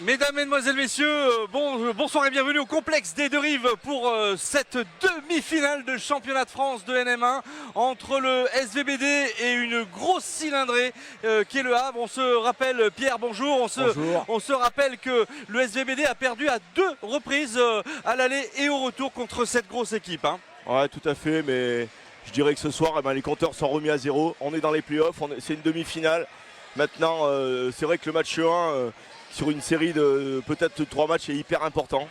Mesdames, Mesdemoiselles, Messieurs, bonsoir et bienvenue au complexe des Deux Rives pour cette demi-finale de championnat de France de NM1 entre le SVBD et une grosse cylindrée qui est le Havre. On se rappelle, Pierre, bonjour. On se rappelle que le SVBD a perdu à 2 reprises à l'aller et au retour contre cette grosse équipe. Hein. Ouais, tout à fait, mais je dirais que ce soir, les compteurs sont remis à zéro. On est dans les playoffs, c'est une demi-finale. Maintenant, c'est vrai que le match 1... sur une série de peut-être 3 matchs est hyper important.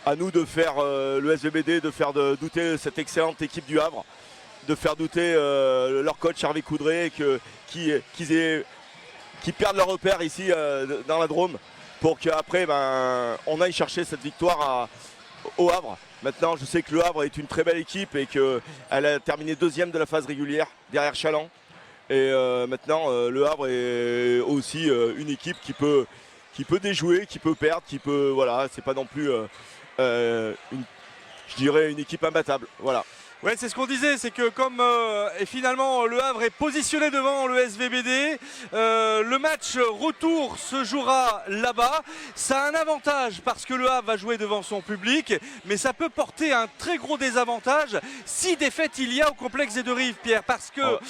À nous de faire le SVBD, de faire douter cette excellente équipe du Havre, de faire douter leur coach Hervé Coudray, qui perdent leur repère ici dans la Drôme, pour qu'après on aille chercher cette victoire au Havre. Maintenant, je sais que le Havre est une très belle équipe et qu'elle a terminé 2e de la phase régulière derrière Chaland. Et maintenant, le Havre est aussi une équipe qui peut déjouer, qui peut perdre, voilà, c'est pas non plus je dirais une équipe imbattable, voilà. Ouais, c'est ce qu'on disait, c'est que comme et finalement le Havre est positionné devant le SVBD, le match retour se jouera là-bas. Ça a un avantage parce que le Havre va jouer devant son public, mais ça peut porter un très gros désavantage si défaite il y a au complexe des Deux Rives, Pierre, parce que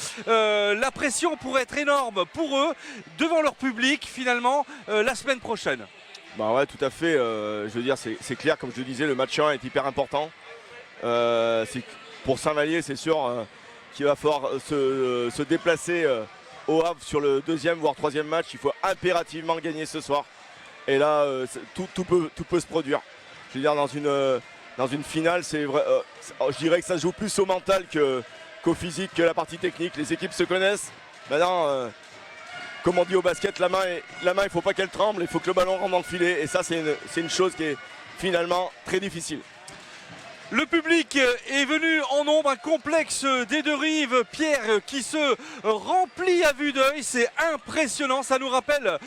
la pression pourrait être énorme pour eux devant leur public finalement la semaine prochaine. Bah ouais, tout à fait, je veux dire, c'est clair, comme je le disais, le match 1 est hyper important. Pour Saint-Vallier, c'est sûr qu'il va falloir se déplacer au Havre sur le 2e voire 3e match. Il faut impérativement gagner ce soir. Et là, tout peut se produire. Je veux dire, dans une finale, c'est vrai, je dirais que ça se joue plus au mental qu'au physique, que la partie technique. Les équipes se connaissent. Maintenant, comme on dit au basket, la main, il ne faut pas qu'elle tremble, il faut que le ballon rentre dans le filet. Et ça, c'est une chose qui est finalement très difficile. Le public est venu en nombre, un complexe des Deux Rives, Pierre, qui se remplit à vue d'œil, c'est impressionnant, ça nous rappelle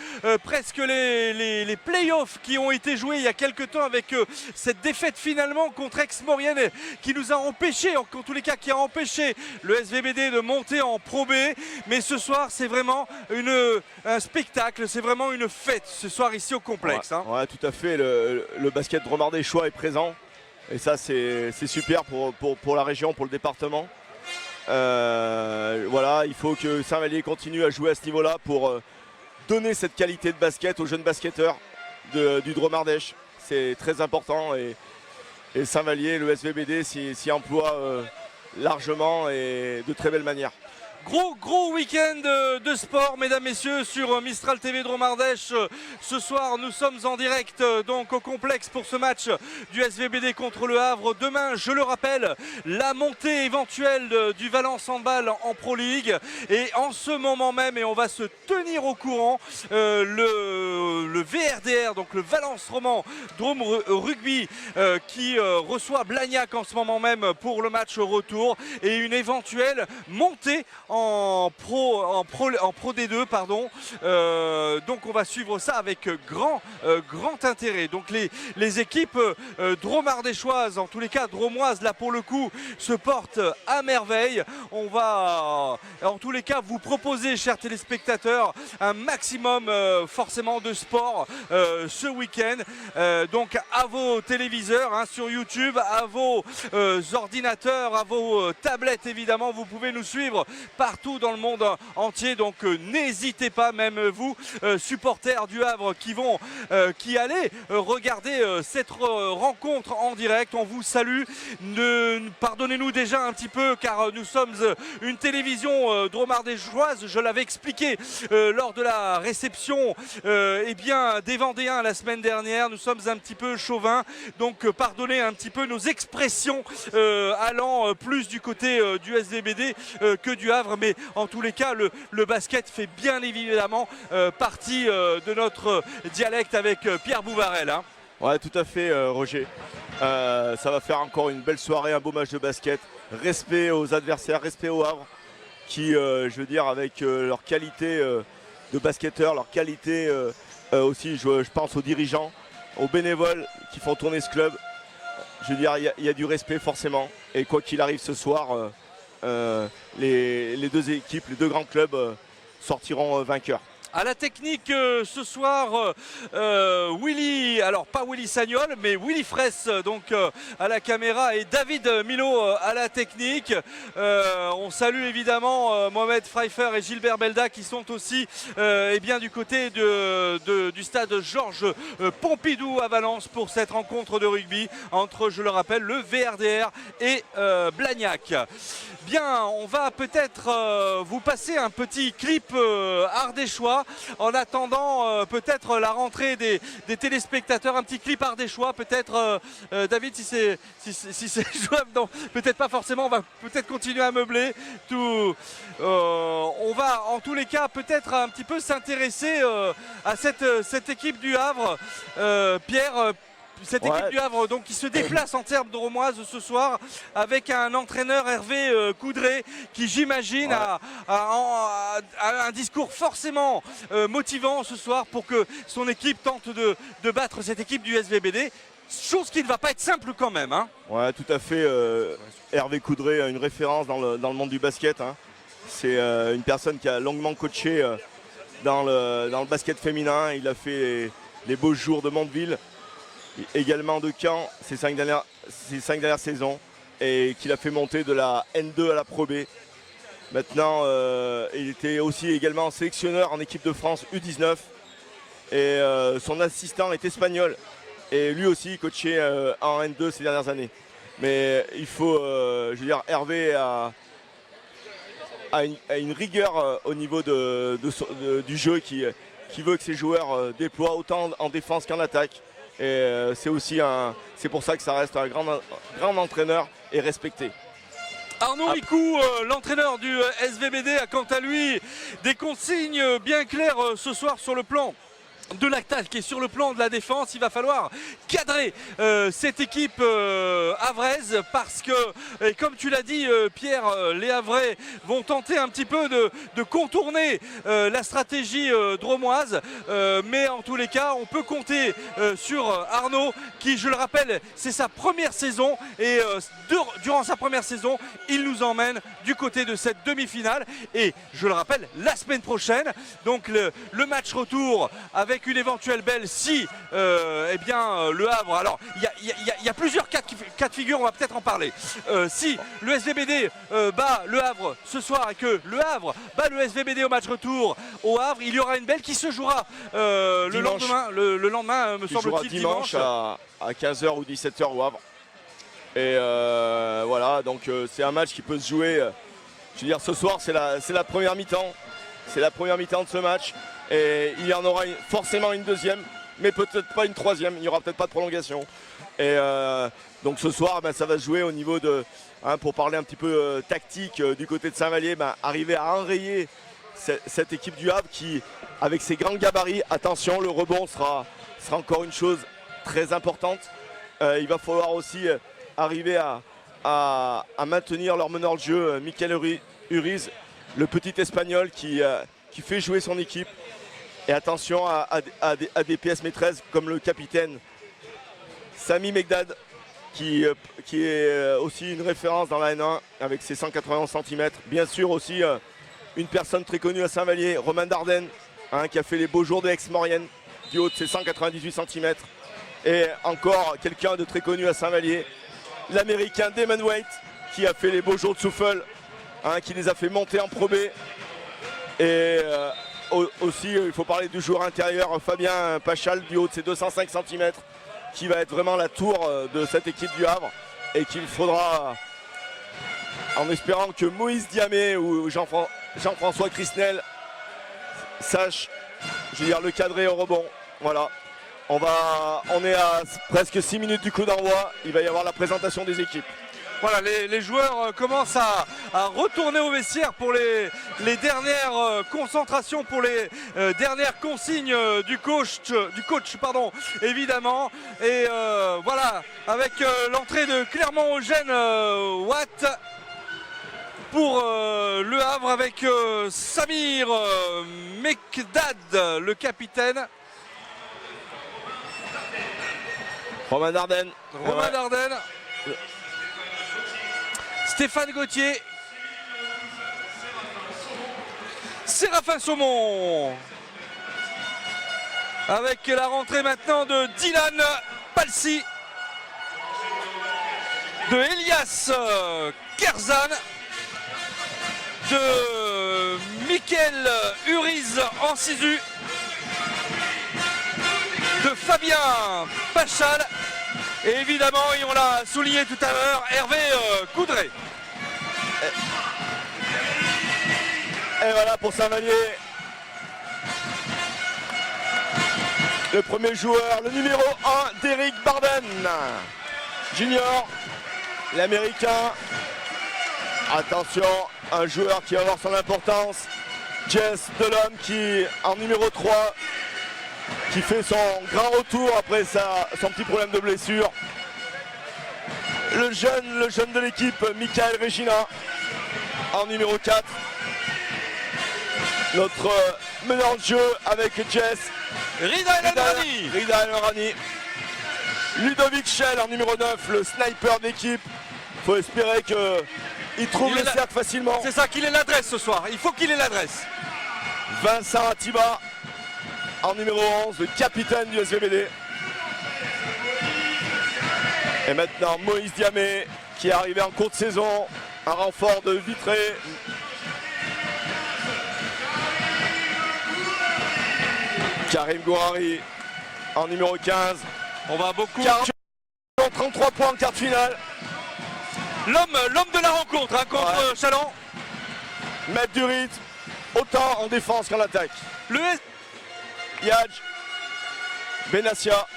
presque les playoffs qui ont été joués il y a quelques temps avec cette défaite finalement contre Aix-Maurienne qui nous a empêché, en tous les cas qui a empêché le SVBD de monter en Pro B, mais ce soir c'est vraiment un spectacle, c'est vraiment une fête ce soir ici au complexe. Ouais, hein. Ouais, tout à fait, le basket dromardéchois est présent. Et ça, c'est super pour la région, pour le département. Voilà, il faut que Saint-Vallier continue à jouer à ce niveau-là pour donner cette qualité de basket aux jeunes basketteurs du Dromardèche. C'est très important et Saint-Vallier, le SVBD s'y emploie largement et de très belle manière. Gros week-end de sport, mesdames, messieurs, sur Mistral TV Dromardèche. Ce soir, nous sommes en direct donc au complexe pour ce match du SVBD contre le Havre. Demain, je le rappelle, la montée éventuelle du Valence Handball en Pro League. Et en ce moment même, et on va se tenir au courant, le VRDR, donc le Valence Roman Drôme Rugby, qui reçoit Blagnac en ce moment même pour le match retour. Et une éventuelle montée en Pro D2, pardon. Donc on va suivre ça avec grand intérêt. Donc les équipes dromardéchoises, en tous les cas dromoises là pour le coup, se portent à merveille. On va en tous les cas vous proposer, chers téléspectateurs, un maximum forcément de sport ce week-end. Donc à vos téléviseurs hein, sur YouTube, à vos ordinateurs, à vos tablettes évidemment, vous pouvez nous suivre partout dans le monde entier, donc n'hésitez pas, même vous supporters du Havre qui allez regarder cette rencontre en direct, on vous salue. Pardonnez-nous déjà un petit peu car nous sommes une télévision dromardéchoise, je l'avais expliqué lors de la réception eh bien, des Vendéens la semaine dernière, nous sommes un petit peu chauvins, donc pardonnez un petit peu nos expressions allant plus du côté du SVBD que du Havre. Mais en tous les cas, le basket fait bien évidemment partie de notre dialecte avec Pierre Bouvarel. Hein. Ouais, tout à fait, Roger. Ça va faire encore une belle soirée, un beau match de basket. Respect aux adversaires, respect au Havre, qui, je veux dire, avec leur qualité de basketteur, leur qualité aussi, je pense aux dirigeants, aux bénévoles qui font tourner ce club. Je veux dire, il y a du respect forcément. Et quoi qu'il arrive ce soir, les deux équipes, les deux grands clubs sortiront vainqueurs. À la technique ce soir, Willy, alors pas Willy Sagnol, mais Willy Fraisse donc à la caméra et David Milo à la technique. On salue évidemment Mohamed Pfeiffer et Gilbert Belda qui sont aussi eh bien, du côté du stade Georges Pompidou à Valence pour cette rencontre de rugby entre, je le rappelle, le VRDR et Blagnac. Bien, on va peut-être vous passer un petit clip ardéchois en attendant peut-être la rentrée des téléspectateurs, un petit clip ardéchois peut-être David si c'est jouable, non peut-être pas forcément, on va peut-être continuer à meubler tout, on va en tous les cas peut-être un petit peu s'intéresser à cette équipe du Havre, Pierre. Cette équipe du Havre donc, qui se déplace en termes dromoise ce soir avec un entraîneur Hervé Coudray qui j'imagine a un discours forcément motivant ce soir pour que son équipe tente de battre cette équipe du SVBD. Chose qui ne va pas être simple quand même. Hein. Ouais, tout à fait. Hervé Coudray, une référence dans le monde du basket. Hein. C'est une personne qui a longuement coaché dans le basket féminin. Il a fait les beaux jours de Mondeville. Également de Caen ces 5 dernières saisons et qu'il a fait monter de la N2 à la Pro B. Maintenant, il était aussi également sélectionneur en équipe de France U19 et son assistant est espagnol et lui aussi coaché en N2 ces dernières années. Mais il faut, je veux dire, Hervé a une rigueur au niveau du jeu qui veut que ses joueurs déploient autant en défense qu'en attaque. Et c'est pour ça que ça reste un grand entraîneur et respecté. Arnaud Icou, l'entraîneur du SVBD, a quant à lui des consignes bien claires ce soir sur le plan de l'attaque et sur le plan de la défense. Il va falloir cadrer cette équipe havraise parce que, et comme tu l'as dit Pierre, les Havrais vont tenter un petit peu de contourner la stratégie dromoise, mais en tous les cas on peut compter sur Arnaud qui, je le rappelle, c'est sa première saison et durant sa première saison il nous emmène du côté de cette demi-finale et je le rappelle la semaine prochaine donc le match retour avec une éventuelle belle si eh bien, le Havre, alors il y a plusieurs cas de figure, on va peut-être en parler. Si le SVBD bat le Havre ce soir et que le Havre bat le SVBD au match retour au Havre, il y aura une belle qui se jouera le lendemain me semble-t-il dimanche à 15h ou 17h au Havre. Et voilà, donc c'est un match qui peut se jouer, je veux dire ce soir c'est la première mi-temps. C'est la première mi-temps de ce match et il y en aura forcément une deuxième, mais peut-être pas une troisième, il n'y aura peut-être pas de prolongation. Et donc ce soir, ça va se jouer au niveau de, pour parler un petit peu tactique du côté de Saint-Vallier, arriver à enrayer cette équipe du Havre qui, avec ses grands gabarits, attention, le rebond sera encore une chose très importante. Il va falloir aussi arriver à maintenir leur meneur de jeu, Michael Uriz, le petit espagnol qui fait jouer son équipe. Et attention à des pièces maîtresses comme le capitaine Sami Megdad qui est aussi une référence dans la N1 avec ses 191 cm. Bien sûr aussi une personne très connue à Saint-Vallier, Romain Dardenne, qui a fait les beaux jours de Aix-Maurienne du haut de ses 198 cm. Et encore quelqu'un de très connu à Saint-Vallier, l'américain Damon Waite qui a fait les beaux jours de Souffle. Qui les a fait monter en Pro B. Et aussi, il faut parler du joueur intérieur, Fabien Pachal, du haut de ses 205 cm, qui va être vraiment la tour de cette équipe du Havre. Et qu'il faudra, en espérant que Moïse Diamé ou Jean-François Crisnel sachent, je veux dire, le cadrer au rebond. Voilà. On est à presque 6 minutes du coup d'envoi. Il va y avoir la présentation des équipes. Voilà, les joueurs commencent à retourner au vestiaire pour les dernières concentrations, pour les dernières consignes du coach évidemment. Et voilà, avec l'entrée de Clermont-Eugène Watt pour le Havre avec Samir Mekdad, le capitaine. Romain Dardenne. Stéphane Gauthier, Séraphin Saumon Avec la rentrée maintenant de Dylan Palsy, de Elias Kerzan, de Mickaël Uriz en Sisu, de Fabien Pachal et évidemment, et on l'a souligné tout à l'heure, Hervé Coudray. Et voilà pour Saint-Vallier. Le premier joueur, le numéro 1 d'Eric Barden. Junior, l'américain. Attention, un joueur qui va avoir son importance. Jess Delhomme qui, en numéro 3, qui fait son grand retour après son petit problème de blessure. Le jeune de l'équipe, Michael Regina, en numéro 4. Notre meneur de jeu avec Jess. Rida El Rani. Ludovic Schell en numéro 9, le sniper d'équipe. Il faut espérer qu'il trouve le cercle facilement. C'est ça, qu'il ait l'adresse ce soir. Il faut qu'il ait l'adresse. Vincent Atiba en numéro 11, le capitaine du SVBD. Et maintenant Moïse Diamé qui est arrivé en cours de saison. Un renfort de Vitré. Karim Gourari en numéro 15. On va beaucoup. 33 points en quart de finale. L'homme de la rencontre hein, contre Chaland. Maître du rythme, autant en défense qu'en attaque. Le Yadj Benassia,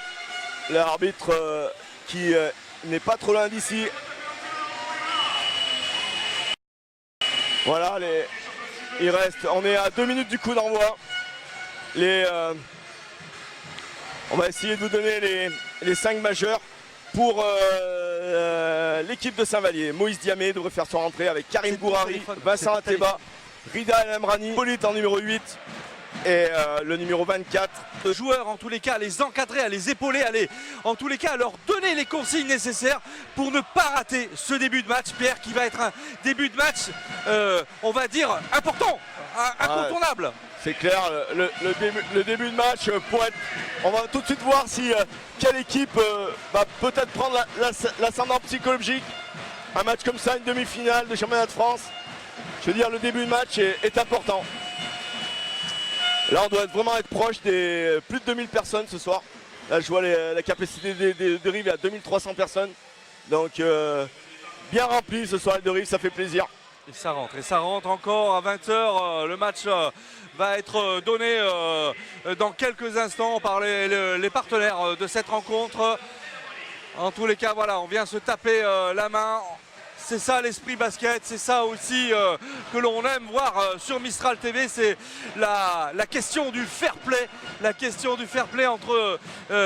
l'arbitre qui n'est pas trop loin d'ici. Voilà, il reste, on est à 2 minutes du coup d'envoi. On va essayer de vous donner les 5 majeurs pour l'équipe de Saint-Vallier. Moïse Diamé devrait faire son rentrée avec Karim Gourari, Vincent Ateba, Rida El Amrani, Polite en numéro 8 et le numéro 24. Les joueurs en tous les cas à les encadrer, à les épauler, en tous les cas à leur donner les consignes nécessaires pour ne pas rater ce début de match, Pierre, qui va être un début de match, on va dire, important, incontournable. C'est clair, le début de match, on va tout de suite voir si quelle équipe va peut-être prendre l'ascendant psychologique. Un match comme ça, une demi-finale de championnat de France. Je veux dire, le début de match est important. Là, on doit vraiment être proche des plus de 2000 personnes ce soir. Là, je vois la capacité de Rive à 2300 personnes. Donc, bien rempli ce soir de Rive, ça fait plaisir. Et ça rentre encore à 20 h. Le match va être donné dans quelques instants par les partenaires de cette rencontre. En tous les cas, voilà, on vient se taper la main. C'est ça l'esprit basket, c'est ça aussi que l'on aime voir sur Mistral TV, c'est la question du fair play, la question du fair play entre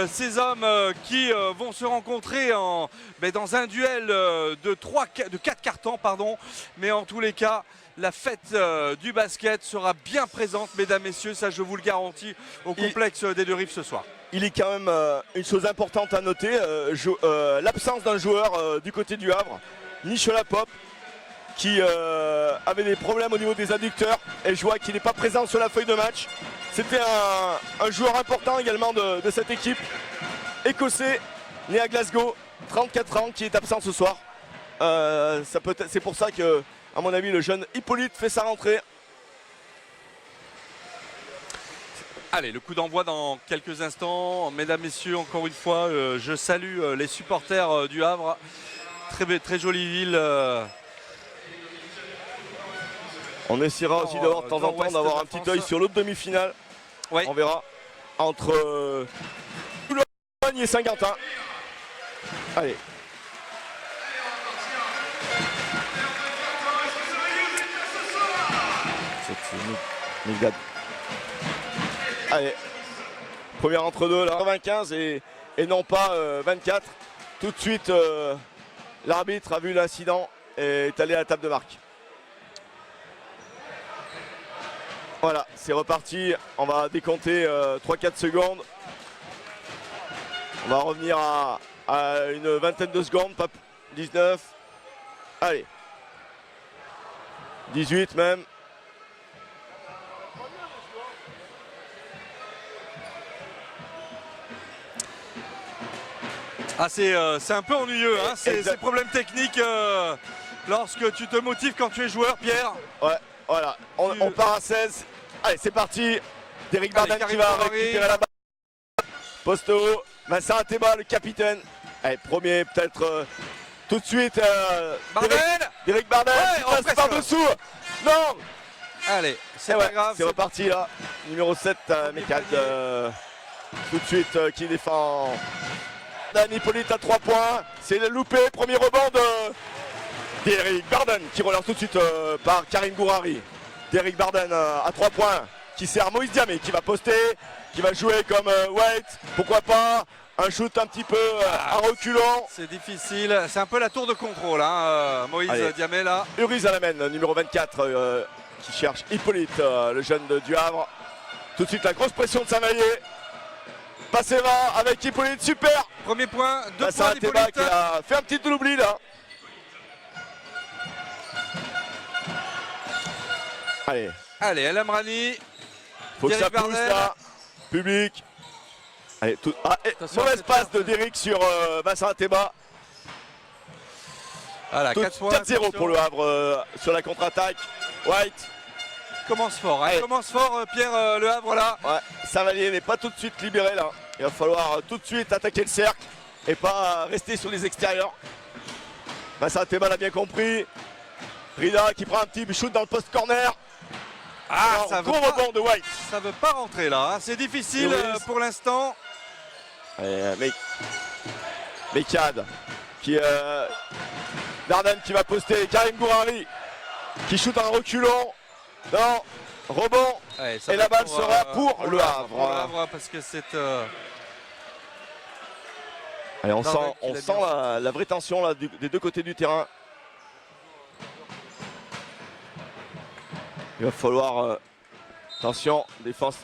ces hommes qui vont se rencontrer dans un duel de 4 cartons, pardon, mais en tous les cas, la fête du basket sera bien présente, mesdames, messieurs, ça je vous le garantis, au complexe des Deux Rives ce soir. Il est quand même une chose importante à noter, l'absence d'un joueur du côté du Havre. Nicolas Pop qui avait des problèmes au niveau des adducteurs et je vois qu'il n'est pas présent sur la feuille de match. C'était un joueur important également de cette équipe écossais, né à Glasgow, 34 ans, qui est absent ce soir. C'est pour ça que, à mon avis, le jeune Hippolyte fait sa rentrée. Allez, le coup d'envoi dans quelques instants. Mesdames, messieurs, encore une fois, je salue les supporters du Havre. Très jolie ville. On essaiera aussi d'avoir de temps en temps d'avoir un petit œil sur l'autre demi-finale. Ouais. On verra entre Boulogne et Saint-Quentin. Allez. C'est allez. Première entre deux là. 95 et non pas 24. Tout de suite. L'arbitre a vu l'incident et est allé à la table de marque. Voilà, c'est reparti. On va décompter 3-4 secondes. On va revenir à une vingtaine de secondes, pas 19. Allez. 18 même. Ah, c'est un peu ennuyeux, hein, ces problèmes techniques lorsque tu te motives quand tu es joueur, Pierre. Ouais, voilà, on part à 16. Allez, c'est parti. Derrick Barden qui va récupérer la balle. Poste haut, Vincent Ateba, le capitaine. Allez, premier peut-être tout de suite. Barden Derrick Barden qui passe par-dessous. Non. Allez, c'est pas grave. C'est reparti là. Numéro 7, Mekad. Tout de suite qui défend. Dan Hippolyte à 3 points. C'est le loupé. Premier rebond de Derrick Barden qui relance tout de suite par Karim Gourari. Derrick Barden à 3 points qui sert Moïse Diamé qui va poster, qui va jouer comme White. Pourquoi pas un shoot un petit peu en reculant. C'est difficile. C'est un peu la tour de contrôle, hein, Moïse Diamé là. Uriz à la main, numéro 24 qui cherche Hippolyte, le jeune du Havre. Tout de suite la grosse pression de Saint-Vallier. Passera avec Hippolyte, super. Premier point, 2 points d'Hippolyte. Qui a fait un petit oubli là. Allez, El Amrani. Faut que ça pousse là. Public. Allez, mauvaise passe de Derrick sur Vincent Ateba. Voilà, 4-0 pour le Havre sur la contre-attaque. White. Commence fort, hein. Commence fort Pierre le Havre là. Ouais, Saint-Vallier n'est pas tout de suite libéré là. Il va falloir tout de suite attaquer le cercle et pas rester sur les extérieurs. Vincent Ateba l'a bien compris. Rida qui prend un petit shoot dans le post corner. Ah, ça gros rebond de White. Ça veut pas rentrer là, hein. C'est difficile pour l'instant. Mekad qui Darden qui va poster, Karim Gourari qui shoot en reculant. Non, rebond. Et la balle sera pour le Havre. Pour le Havre parce que c'est allez, on sent la vraie tension là, des deux côtés du terrain. Il va falloir attention, défense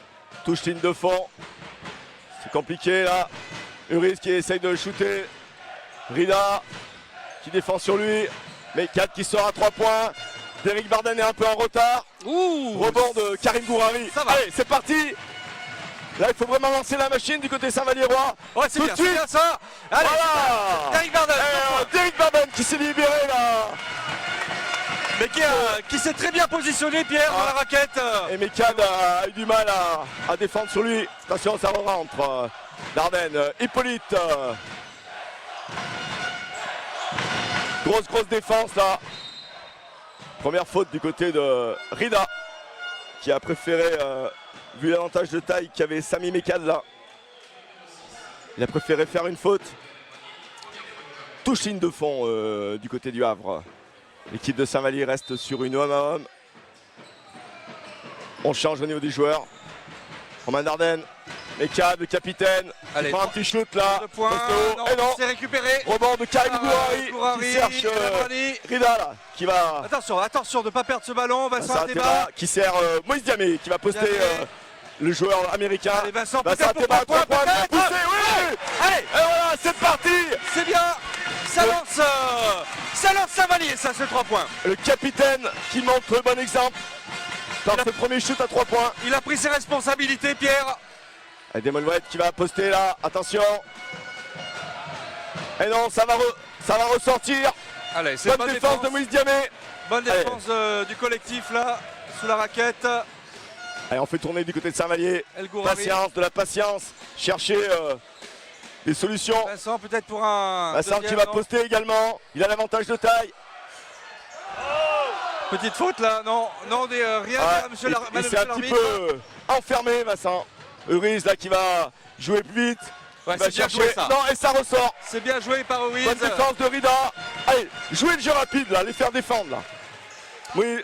touche ligne de fond. C'est compliqué là. Uriz qui essaye de shooter. Rida qui défend sur lui. Mekad qui sort à 3 points. Derrick Barden est un peu en retard. Rebond de Karim Gourari. Allez, c'est parti. Là, il faut vraiment lancer la machine du côté Saint-Valliérois. Ouais, c'est bien ça. Allez, voilà. Derrick Barden. Derrick Barden qui s'est libéré là. Mais qui s'est très bien positionné, Pierre, dans la raquette. Et Mekad a eu du mal à défendre sur lui. Attention, ça rentre. Darden, Hippolyte. Grosse défense là. Première faute du côté de Rida qui a préféré, vu l'avantage de taille qu'avait Sami Mekad là, il a préféré faire une faute. Touche ligne de fond du côté du Havre. L'équipe de Saint-Vallier reste sur une homme à homme. On change au niveau des joueurs. Romain Darden, Mekad, le capitaine. Allez, il prend un petit shoot là. Et non, c'est récupéré. Rebond de Karim Gourari qui cherche Rida là, qui va. Attention de ne pas perdre ce ballon. Vincent Ateba qui sert Moïse Diamé qui va poster le joueur américain. Allez, Vincent Ateba, 3 points, poussé, oui. Allez, et voilà, c'est parti. C'est bien. Ça lance Saint-Vallier, ça c'est 3 points. Le capitaine qui montre le bon exemple dans ce premier shoot à 3 points. Il a pris ses responsabilités, Pierre. Et Damon White qui va poster là, attention. Et non, ça va ressortir. Allez, c'est bonne défense de Moïse Diamé. Bonne défense du collectif là, sous la raquette. Allez, on fait tourner du côté de Saint-Vallier. Patience, de la patience. Chercher des solutions. Vincent peut-être pour un... Vincent qui va poster également. Il a l'avantage de taille. Petite faute là, non, rien, monsieur l'arbitre. Il s'est un petit peu enfermé, Vincent. Uriz là qui va jouer plus vite. Ouais, il va chercher. Ça. Non, et ça ressort. C'est bien joué par Uriz. Bonne défense de Rida. Allez, jouer le jeu rapide là, les faire défendre là. Oui.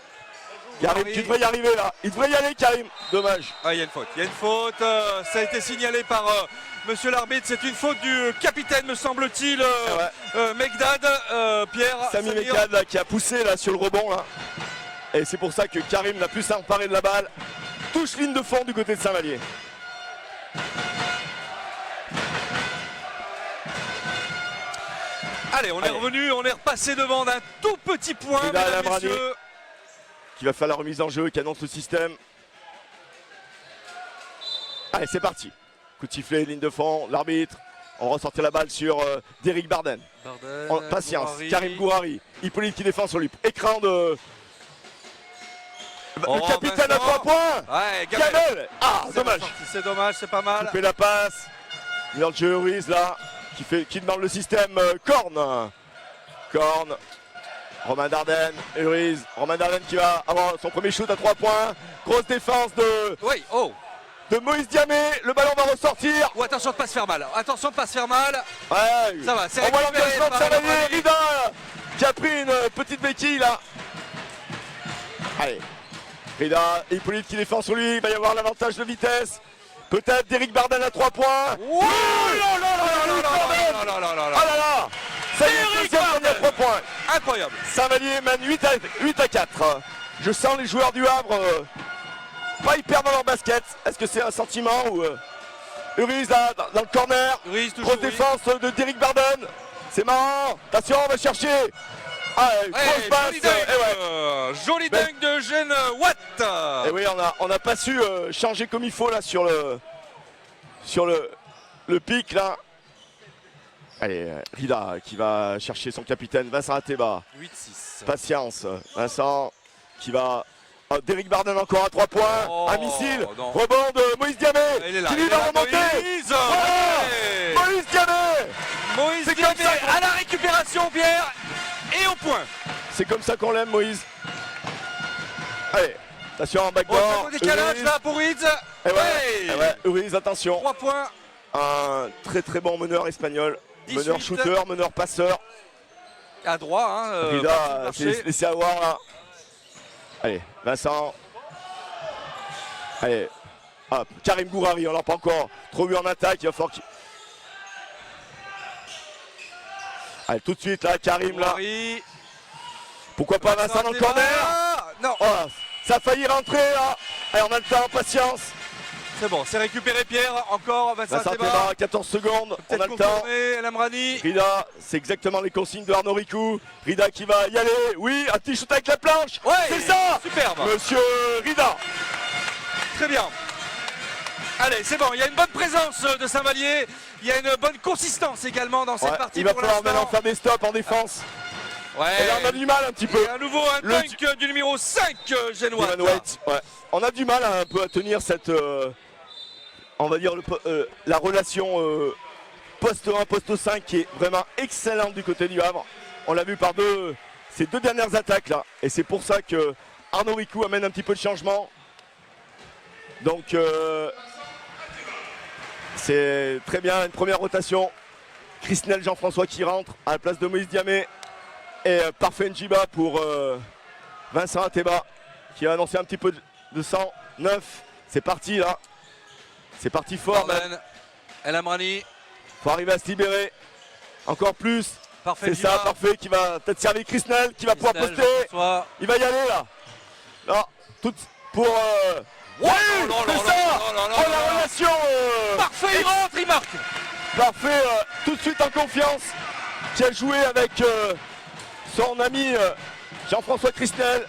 Karim, tu devrais y arriver là. Il devrait y aller, Karim. Dommage. Ah, il y a une faute. Ça a été signalé par monsieur l'arbitre. C'est une faute du capitaine, me semble-t-il. Mekdad, Pierre. Sami Mekdad là, qui a poussé là sur le rebond là. Et c'est pour ça que Karim n'a pu s'emparer de la balle. Touche ligne de fond du côté de Saint-Vallier. Allez, on est revenu, on est repassé devant d'un tout petit point, mesdames, messieurs. Qui va faire la remise en jeu, qui annonce le système. Allez, c'est parti. Coup de sifflet, ligne de fond, l'arbitre. On va ressortir la balle sur Derrick Barden. Patience, Gourari. Karim Gourari. Hippolyte qui défend sur lui. Écran de... le capitaine à 3 points. Ouais, Gamel. Ah, dommage. C'est dommage, c'est pas mal. Couper la passe. Virgil Ruiz là, qui demande le système Korn. Korn. Romain Dardenne, Ruiz. Romain Dardenne qui va avoir son premier shoot à 3 points. Grosse défense de... Oui, oh. De Moïse Diamé, le ballon va ressortir. Oh, attention de pas se faire mal. Attention de pas se faire mal. Ouais. Ça va, c'est on voit récupéré l'engagement de par Savanier, Rida. Rida qui a pris une petite béquille là. Allez. Rida, Hippolyte qui défend sur lui, il va y avoir l'avantage de vitesse. Peut-être Derrick Barden à 3 points. Oh là là là là là là là là. Ah là là. Ça y est, deuxième dernier à 3 points. Incroyable. Saint-Vallier mène 8 à 4. Je sens les joueurs du Havre pas hyper dans leur basket. Est-ce que c'est un sentiment ou Ruiz là dans le corner. Ruiz toujours. Grosse défense de Derrick Barden. C'est marrant. Attention, on va chercher. Ah, grosse passe. Joli dunk, joli dunk de Eugène Watt. Et oui, on n'a pas su changer comme il faut là sur le pic là. Allez, Rida qui va chercher son capitaine Vincent Ateba. 8-6. Patience. Vincent qui va... Oh, Derrick Barden encore à 3 points. Oh, un missile. non. Rebond de Moïse Diamé. Il est là, qui lui va remonter. Voilà. Moïse Diamé. Moïse C'est Diamé comme ça à la récupération, Pierre. Et au point. C'est comme ça qu'on l'aime, Moïse. Allez, attention en Oh, backboard. décalage là pour Ruiz. Et ouais, Ruiz, attention. 3 points. Un très bon meneur espagnol. 18. Meneur shooter, meneur passeur. À droit, hein. Rida s'est laissé avoir là. Allez, Vincent. Allez. Ah, Karim Gourari, on l'a pas encore trop vu en attaque. Il va falloir qu'il... Allez, tout de suite là, Karim là. Pourquoi pas Vincent dans le corner? Non. Oh, ça a failli rentrer là. Allez, on a le temps, patience. C'est bon, c'est récupéré Pierre. Encore Vincent Ateba, Ateba. 14 secondes, on a le temps. El Amrani. Rida, c'est exactement les consignes de Arnaud Ricou. Rida qui va y aller. Oui, un petit shoot avec la planche. Ouais, c'est ça. Superbe. Monsieur Rida. Très bien. Allez, c'est bon, il y a une bonne présence de Saint-Vallier. Il y a une bonne consistance également dans cette partie. Il va falloir maintenant faire des stops en défense. Ouais. Et là, on a du mal un petit peu. Et à nouveau un dunk du numéro 5, Génois. Ouais. On a du mal un peu à tenir cette... on va dire la relation poste 1, poste 5 qui est vraiment excellente du côté du Havre. On l'a vu par ces deux dernières attaques là. Et c'est pour ça que Arnaud Ricou amène un petit peu de changement. Donc c'est très bien, une première rotation. Christnel Jean-François qui rentre à la place de Moïse Diamé. Et Parfait Njiba pour Vincent Ateba qui a annoncé un petit peu de sang. 9, c'est parti là. C'est parti fort. El Amrani. Faut arriver à se libérer. Encore plus. Parfait. C'est ça, Parfait qui va peut-être servir Christnel qui va pouvoir poster. Il va y aller là. Non, tout pour... Ouais, c'est ça. Oh la relation. Parfait, il rentre, il marque. Parfait, tout de suite en confiance. Qui a joué avec son ami Jean-François Christnel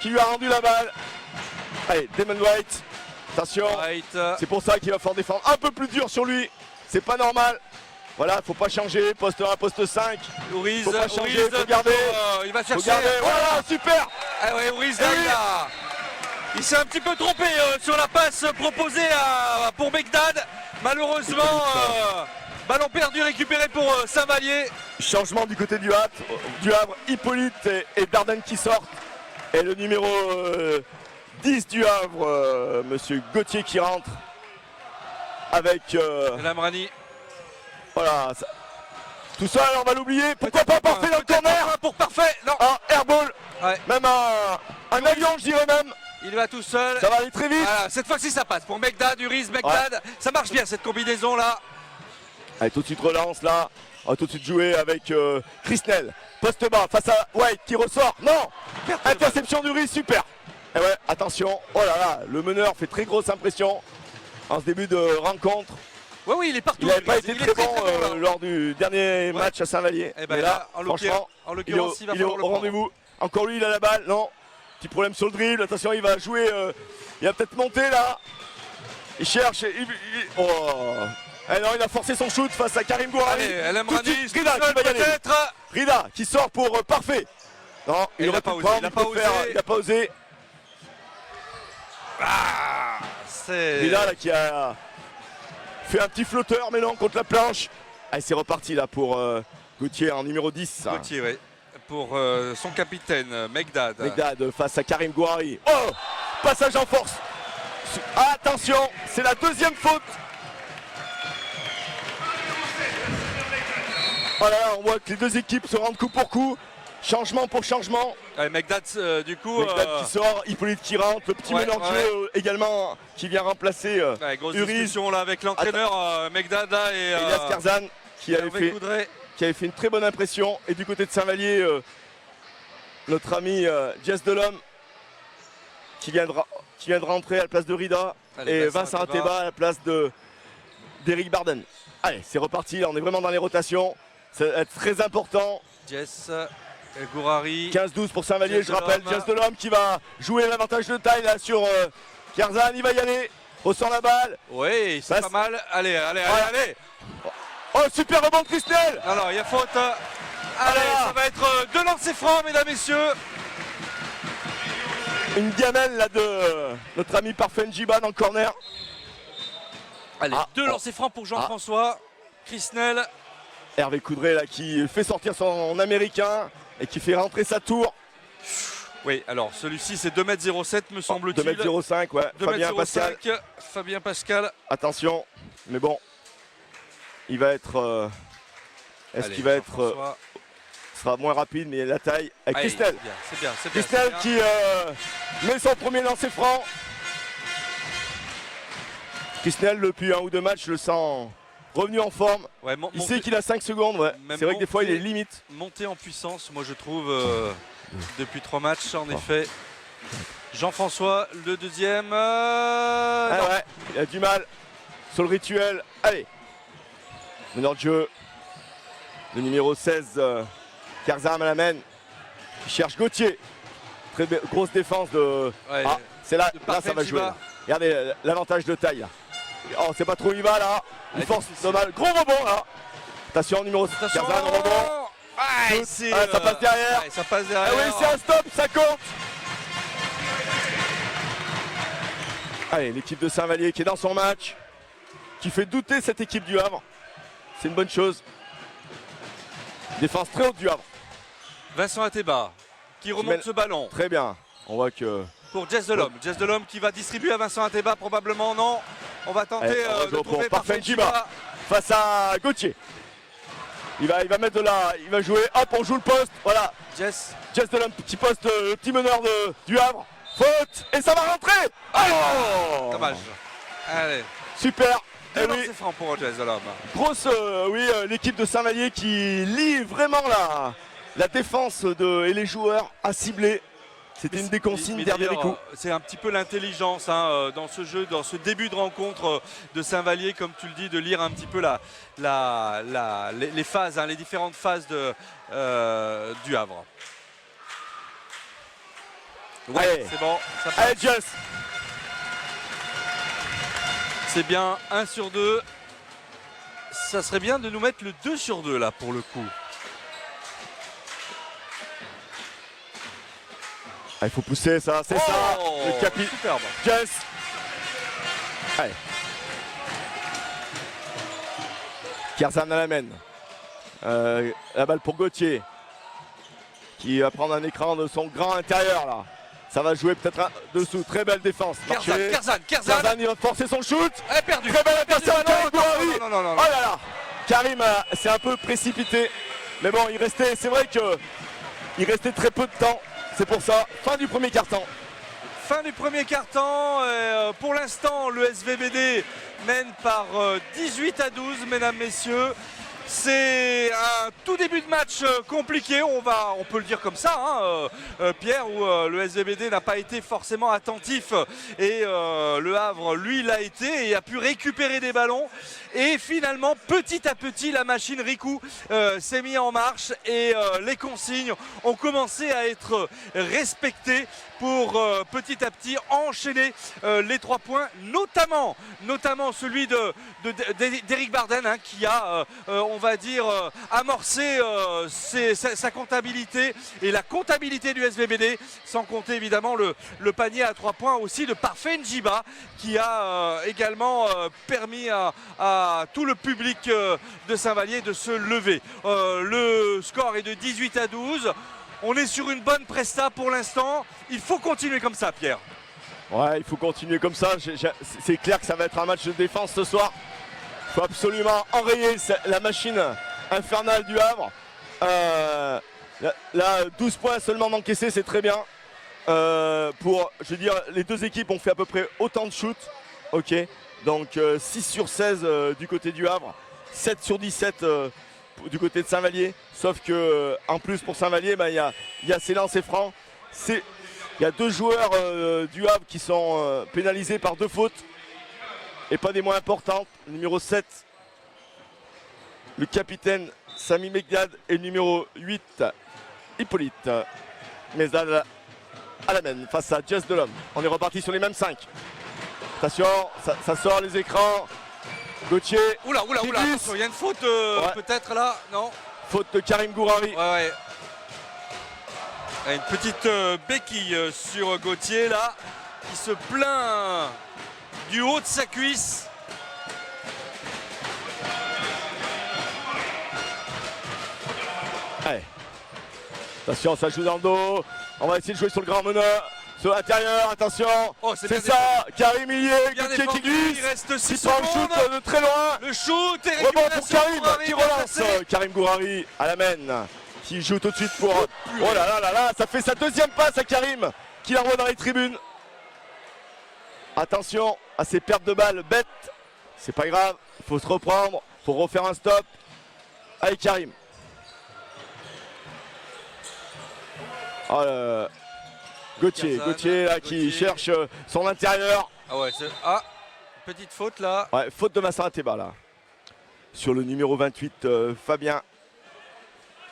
qui lui a rendu la balle. Allez, Damon White. Attention, c'est pour ça qu'il va falloir défendre un peu plus dur sur lui. C'est pas normal. Voilà, faut pas changer. Poste 1, poste 5. Ouriz, faut pas changer, faut garder. Il va chercher. Voilà, super. Ah ouais, Ouriz, il s'est un petit peu trompé sur la passe proposée pour Begdad. Malheureusement, ballon perdu récupéré pour Saint-Vallier. Changement du côté du Havre. Hippolyte et Dardenne qui sortent. Et le numéro 10 du Havre, monsieur Gauthier qui rentre. Avec... Lamrani. Voilà. Tout ça, on va l'oublier. Pourquoi pas Parfait dans le corner? Pour Parfait, non. Un airball. Ouais. Même un avion, je dirais même. Il va tout seul. Ça va aller très vite. Voilà, cette fois-ci, ça passe. Pour Begdad, Uriz, Begdad. Ouais. Ça marche bien, cette combinaison là. Allez, tout de suite relance là. On va tout de suite jouer avec Christnel. Poste bas face à White qui ressort. Non. Interception d'Uriz, super. Et ouais, attention. Oh là là, le meneur fait très grosse impression en ce début de rencontre. Oui, il est partout. Il n'avait pas été très bon lors du dernier match à Saint-Vallier. Et ben là, franchement, il est au rendez-vous. Encore lui, il a la balle. Non. Petit problème sur le dribble. Attention, il va jouer. Il va peut-être monter là. Il cherche. Oh. Eh non, il a forcé son shoot face à Karim Gouari. Allez, El Tout de Amrani, suite, Rida qui va y aller. peut-être. Rida qui sort pour Parfait. Non, il aurait pu prendre, il n'a pas osé. Ah, c'est... Rida là qui a fait un petit flotteur, mais non, contre la planche. Allez, c'est reparti là pour Gauthier en numéro 10. Gauthier, oui. Pour son capitaine, Megdad. Megdad face à Karim Gouari. Oh, passage en force. Attention, c'est la deuxième faute. Voilà, on voit que les deux équipes se rendent coup pour coup. Changement pour changement. Ouais, Megdad, du coup. Megdad qui sort, Hippolyte qui rentre, le petit meneur de jeu également qui vient remplacer grosse Uriz. discussion là avec l'entraîneur Megdad là, et Elias Karzan qui avait fait une très bonne impression. Et du côté de Saint-Vallier, notre ami Jess Delhomme qui vient de rentrer à la place de Rida. Allez, et Vincent Ateba à la place d'Eric Barden. Allez, c'est reparti, là, on est vraiment dans les rotations. Ça va être très important. Jess Gouari. 15-12 pour Saint-Vallier, je rappelle. Jess Delhomme qui va jouer l'avantage de taille là sur Karzan. Il va y aller. Ressent la balle. Oui, c'est pas mal. Allez, allez. Oh, super rebond de Christel. Alors, il y a faute. Allez, ça va être 2 lancers francs, mesdames, messieurs. Une gamelle là de notre ami Parfait Njiba dans le corner. Allez, 2 lancers francs pour Jean-François. Chrisnel. Hervé Coudray là qui fait sortir son américain et qui fait rentrer sa tour. Oui, alors celui-ci c'est 2,07 m me semble-t-il. 2,05 m, ouais. 2,05 m, Fabien Pascal. Attention, mais bon, il va être. Est-ce qu'il va être. Sera moins rapide, mais la taille. Avec Christel. C'est bien. Christel qui met son premier lancer franc. Christel, depuis 1 ou 2 matchs, je le sens revenu en forme. Ouais, il sait qu'il a 5 secondes. Ouais. C'est vrai que des fois, il est limite. Monté en puissance, moi je trouve, depuis 3 matchs, en effet. Jean-François, le deuxième. Ouais, il a du mal sur le rituel. Allez. Meneur de jeu. Le numéro 16, Karzan Malamène, qui cherche Gauthier. Très grosse défense de. Ouais, c'est là ça va jouer. Là. Regardez l'avantage de taille. Là. Oh, c'est pas trop où il va là. Il force mal. Gros rebond là. Attention, numéro 6. Karzan, rebond. Ça passe derrière. Ouais, ça passe derrière. Oui, c'est un stop, ça compte. Allez, l'équipe de Saint-Vallier qui est dans son match, qui fait douter cette équipe du Havre. C'est une bonne chose. Défense très haute du Havre. Vincent Ateba qui remonte ce ballon. Très bien. On voit que. Pour Jess Delhomme. Jess Delhomme qui va distribuer à Vincent Ateba probablement. Non. On va tenter de trouver Parfait Njiba face à Gauthier. Il va mettre de la. Il va jouer. Hop, on joue le poste. Voilà. Jess Delhomme, petit poste, petit meneur du Havre. Faute. Et ça va rentrer. Oh, dommage. Allez. Super. C'est franc pour Jess Delhomme. Grosse, l'équipe de Saint-Vallier qui lie vraiment la défense et les joueurs à cibler. C'était une des consignes d'Hervé Ricou. C'est un petit peu l'intelligence dans ce jeu, dans ce début de rencontre de Saint-Vallier, comme tu le dis, de lire un petit peu les phases, les différentes phases du Havre. Ouais, c'est bon. Ça passe. Allez, Jess. C'est bien 1 sur 2. Ça serait bien de nous mettre le 2 sur 2 là pour le coup. Il faut pousser ça, c'est ça. Le capi. Superbe. Jess. Allez. Karzan Malamène. La balle pour Gauthier. Qui va prendre un écran de son grand intérieur là. Ça va jouer peut-être dessous. Très belle défense. Karzan, il va forcer son shoot. Elle est perdue. Très belle attention. Non. Oh là là. Karim s'est un peu précipité. Mais bon, c'est vrai qu'il restait très peu de temps. C'est pour ça. Fin du premier quart-temps. Fin du premier quart-temps. Pour l'instant, le SVBD mène par 18 à 12, mesdames, messieurs. C'est un tout début de match compliqué, on peut le dire comme ça, hein, Pierre, où le SVBD n'a pas été forcément attentif et le Havre, lui, l'a été et a pu récupérer des ballons. Et finalement, petit à petit, la machine Rikou s'est mise en marche et les consignes ont commencé à être respectées pour petit à petit enchaîner les 3 points, notamment celui d'Éric Barden, hein, qui a, on va dire, amorcé sa comptabilité et la comptabilité du SVBD, sans compter évidemment le panier à 3 points aussi de Parfait Njiba, qui a également permis à tout le public de Saint-Vallier de se lever. Le score est de 18-12. On est sur une bonne presta pour l'instant. Il faut continuer comme ça, Pierre. Ouais, il faut continuer comme ça. C'est clair que ça va être un match de défense ce soir. Il faut absolument enrayer la machine infernale du Havre. Là, 12 points seulement d'encaissés, c'est très bien. Je veux dire, les deux équipes ont fait à peu près autant de shoots. Ok, donc 6 sur 16 du côté du Havre, 7 sur 17 du côté de Saint-Vallier. Sauf que en plus pour Saint-Vallier, il y a ces lancers francs. Il y a 2 joueurs du Havre qui sont pénalisés par 2 fautes. Et pas des moins importantes. Le numéro 7, le capitaine Sami Megdad, et le numéro 8, Hippolyte Mezdad à la main face à Jess Delhomme. On est reparti sur les mêmes 5. Attention, ça sort les écrans. Gauthier. Oula, attention, il y a une faute peut-être là, non? Faute de Karim Gourari. Ouais. Une petite béquille sur Gauthier là, qui se plaint du haut de sa cuisse. Allez. Attention, ça joue dans le dos. On va essayer de jouer sur le grand meneur. Sur l'intérieur, attention. Oh, c'est ça, Karim Illier, Gauthier qui glisse. Il reste 6 secondes. Il prend le shoot de très loin. Le shoot et rebond pour Karim Gourari, qui relance. Karim Gourari à la main, qui joue tout de suite pour... Oh là là, ça fait sa 2e passe à Karim, qui l'envoie dans les tribunes. Attention à ces pertes de balles bêtes. C'est pas grave, il faut se reprendre, il faut refaire un stop. Allez Karim. Gauthier là, qui cherche son intérieur. Ah ouais, petite faute là. Ouais, faute de Massa Ateba là. Sur le numéro 28, Fabien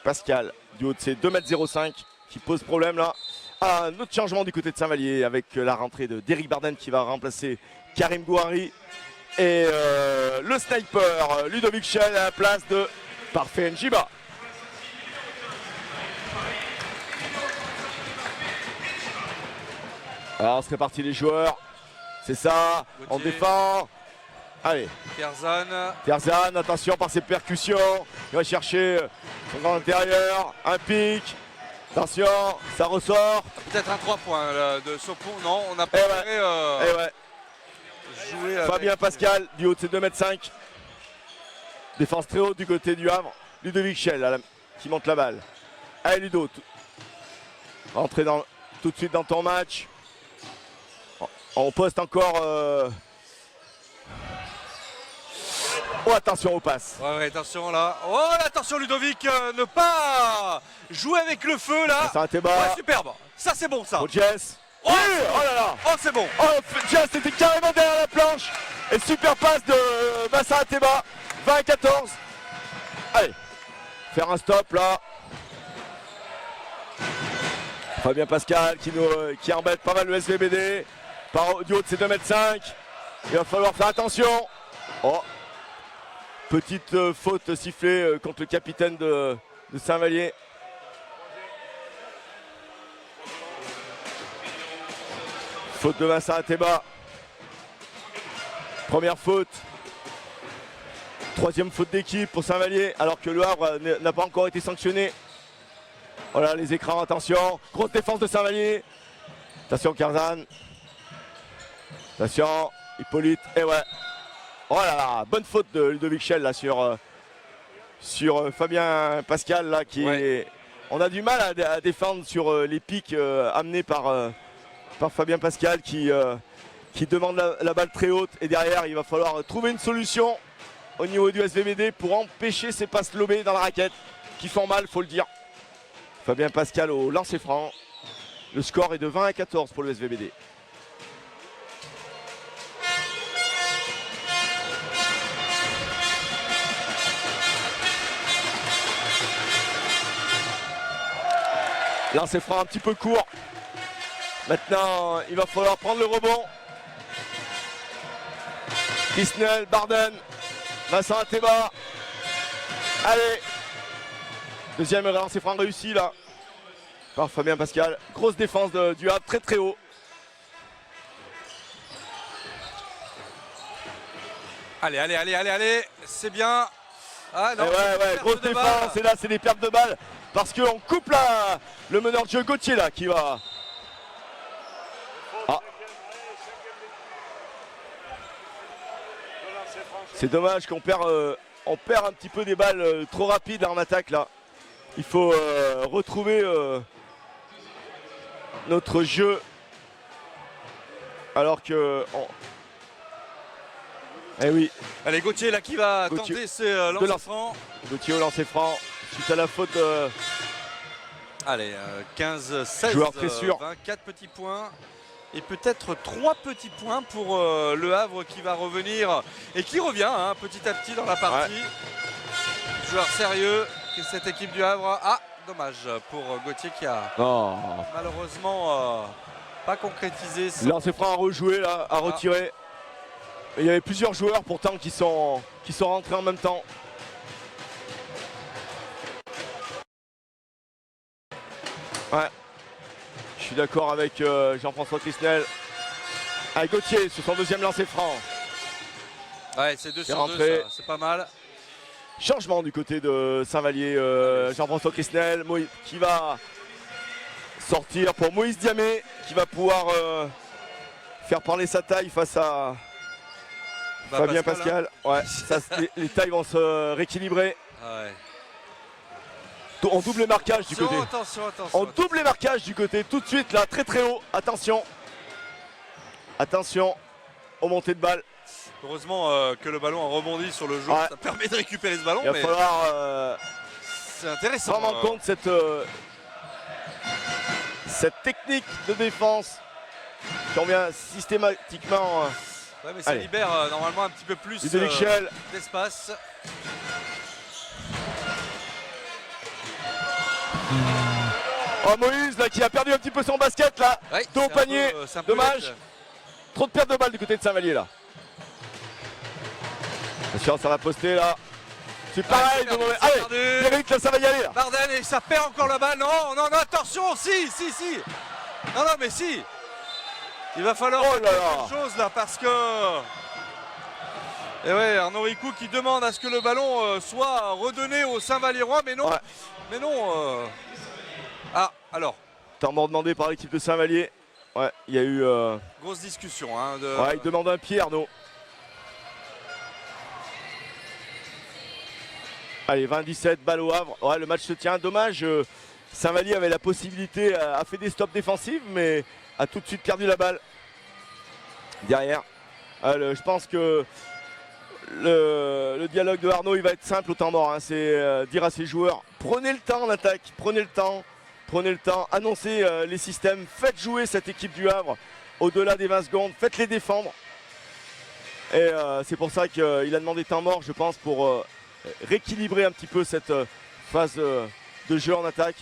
Pascal, du haut de ses 2,05 m, qui pose problème là. Un autre changement du côté de Saint-Vallier avec la rentrée d'Éric Barden qui va remplacer Karim Gourari. Et le sniper Ludovic Schell à la place de Parfait Njiba. Alors, c'est réparti les joueurs. C'est ça. Gauthier. On défend. Allez. Terzan, attention par ses percussions. Il va chercher son grand intérieur. Un pic. Attention, ça ressort. Peut-être un 3 points là, de Sopon. Non, on n'a pas joué avec... Fabien Pascal, du haut de ses 2,5 m. Défense très haute du côté du Havre. Ludovic Schell qui monte la balle. Allez Ludo. Rentrez tout de suite dans ton match. On poste encore. Oh, attention aux passes. Ouais, attention là. Oh, attention Ludovic, ne pas jouer avec le feu là. Ça a été bas. Ouais, superbe. Ça c'est bon ça. Pour Jess. Oh, oui, oh là là. Oh, c'est bon. Oh, Jess était carrément derrière la planche. Et super passe de Massa Ateba. 20-14. Allez. Faire un stop là. Fabien Pascal qui embête pas mal le SVBD. Du haut de ses 2,5 m. Il va falloir faire attention. Oh. Petite faute sifflée contre le capitaine de Saint-Vallier. Faute de Vincent Ateba. Première faute. 3e faute d'équipe pour Saint-Vallier, alors que le Havre n'a pas encore été sanctionné. Voilà les écrans, attention. Grosse défense de Saint-Vallier. Attention Karzan. Attention, Hippolyte, et ouais. Oh là là, bonne faute de Ludovic Schell là sur Fabien Pascal là qui est... On a du mal à défendre sur les pics amenés par Fabien Pascal qui demande la balle très haute et derrière il va falloir trouver une solution. au niveau du SVBD pour empêcher ces passes lobées dans la raquette qui font mal, faut le dire. Fabien Pascal au lancer franc. Le score est de 20-14 pour le SVBD. Lancer franc un petit peu court. Maintenant, il va falloir prendre le rebond. Kisnel, Barden, Vincent Ateba. Allez. Deuxième lancer franc réussi là. Par Fabien Pascal. Grosse défense du Havre, très très haut. Allez, allez, allez, allez, allez. C'est bien. Ah non, ouais, grosse défense. Et là, c'est des pertes de balles. Parce qu'on coupe là le meneur de jeu Gauthier là qui va. Ah. C'est dommage qu'on perd, on perd un petit peu des balles trop rapides en attaque là. Il faut retrouver notre jeu. Alors que. Eh oui. Allez, Gauthier là qui va tenter ses lancers francs. Gauthier au lancer franc. Suite à la faute. Allez, 15-16, joueur très sûr. 24 petits points. Et peut-être 3 petits points pour le Havre qui va revenir et qui revient hein, petit à petit dans la partie. Ouais. Joueur sérieux, que cette équipe du Havre. Ah, dommage pour Gauthier qui a malheureusement pas concrétisé. Lancer franc à rejouer là, à retirer. Il y avait plusieurs joueurs pourtant qui sont rentrés en même temps. Ouais. Je suis d'accord avec Jean-François Kisnel. Avec Gauthier sur son deuxième lancer franc. Ouais, c'est 2 sur 2, c'est pas mal. Changement du côté de Saint-Vallier. Jean-François Kisnel qui va sortir pour Moïse Diamé, qui va pouvoir faire parler sa taille face à Fabien Pascal. Hein. Ouais, ça, les tailles vont se rééquilibrer. Ouais. En double marquage du côté. Attention. En double marquage du côté, tout de suite là, très très haut. Attention. Attention aux montées de balle. Heureusement que le ballon a rebondi sur le jeu, ça permet de récupérer ce ballon. Il va falloir c'est intéressant. Prendre en compte cette technique de défense qui revient systématiquement. Ouais, mais ça libère normalement un petit peu plus d'espace. Oh Moïse là qui a perdu un petit peu son basket là, dos au panier, dommage. Trop de pertes de balles du côté de Saint-Vallier là. Attention, ça va poster là. C'est pareil, allez, Eric là ça va y aller là. Barden et ça perd encore la balle, non, attention, si. Non mais si. Il va falloir faire quelque chose là parce que. Et ouais, Arnaud Ricou qui demande à ce que le ballon soit redonné au Saint-Valliérois, mais non. Ouais. Mais non. Ah, alors. Temps mort demandé par l'équipe de Saint-Vallier. Ouais, il y a eu. Grosse discussion. Hein, Ouais, il demande un pied, Arnaud. Allez, 20-17, balle au Havre. Ouais, le match se tient. Dommage, Saint-Vallier avait la possibilité, a fait des stops défensifs, mais a tout de suite perdu la balle. Derrière. Je pense que le dialogue de Arnaud, il va être simple au temps mort. Hein. C'est dire à ses joueurs, prenez le temps en attaque, prenez le temps, annoncez les systèmes, faites jouer cette équipe du Havre au-delà des 20 secondes, faites-les défendre. Et c'est pour ça qu'il a demandé temps mort, je pense, pour rééquilibrer un petit peu cette phase de jeu en attaque.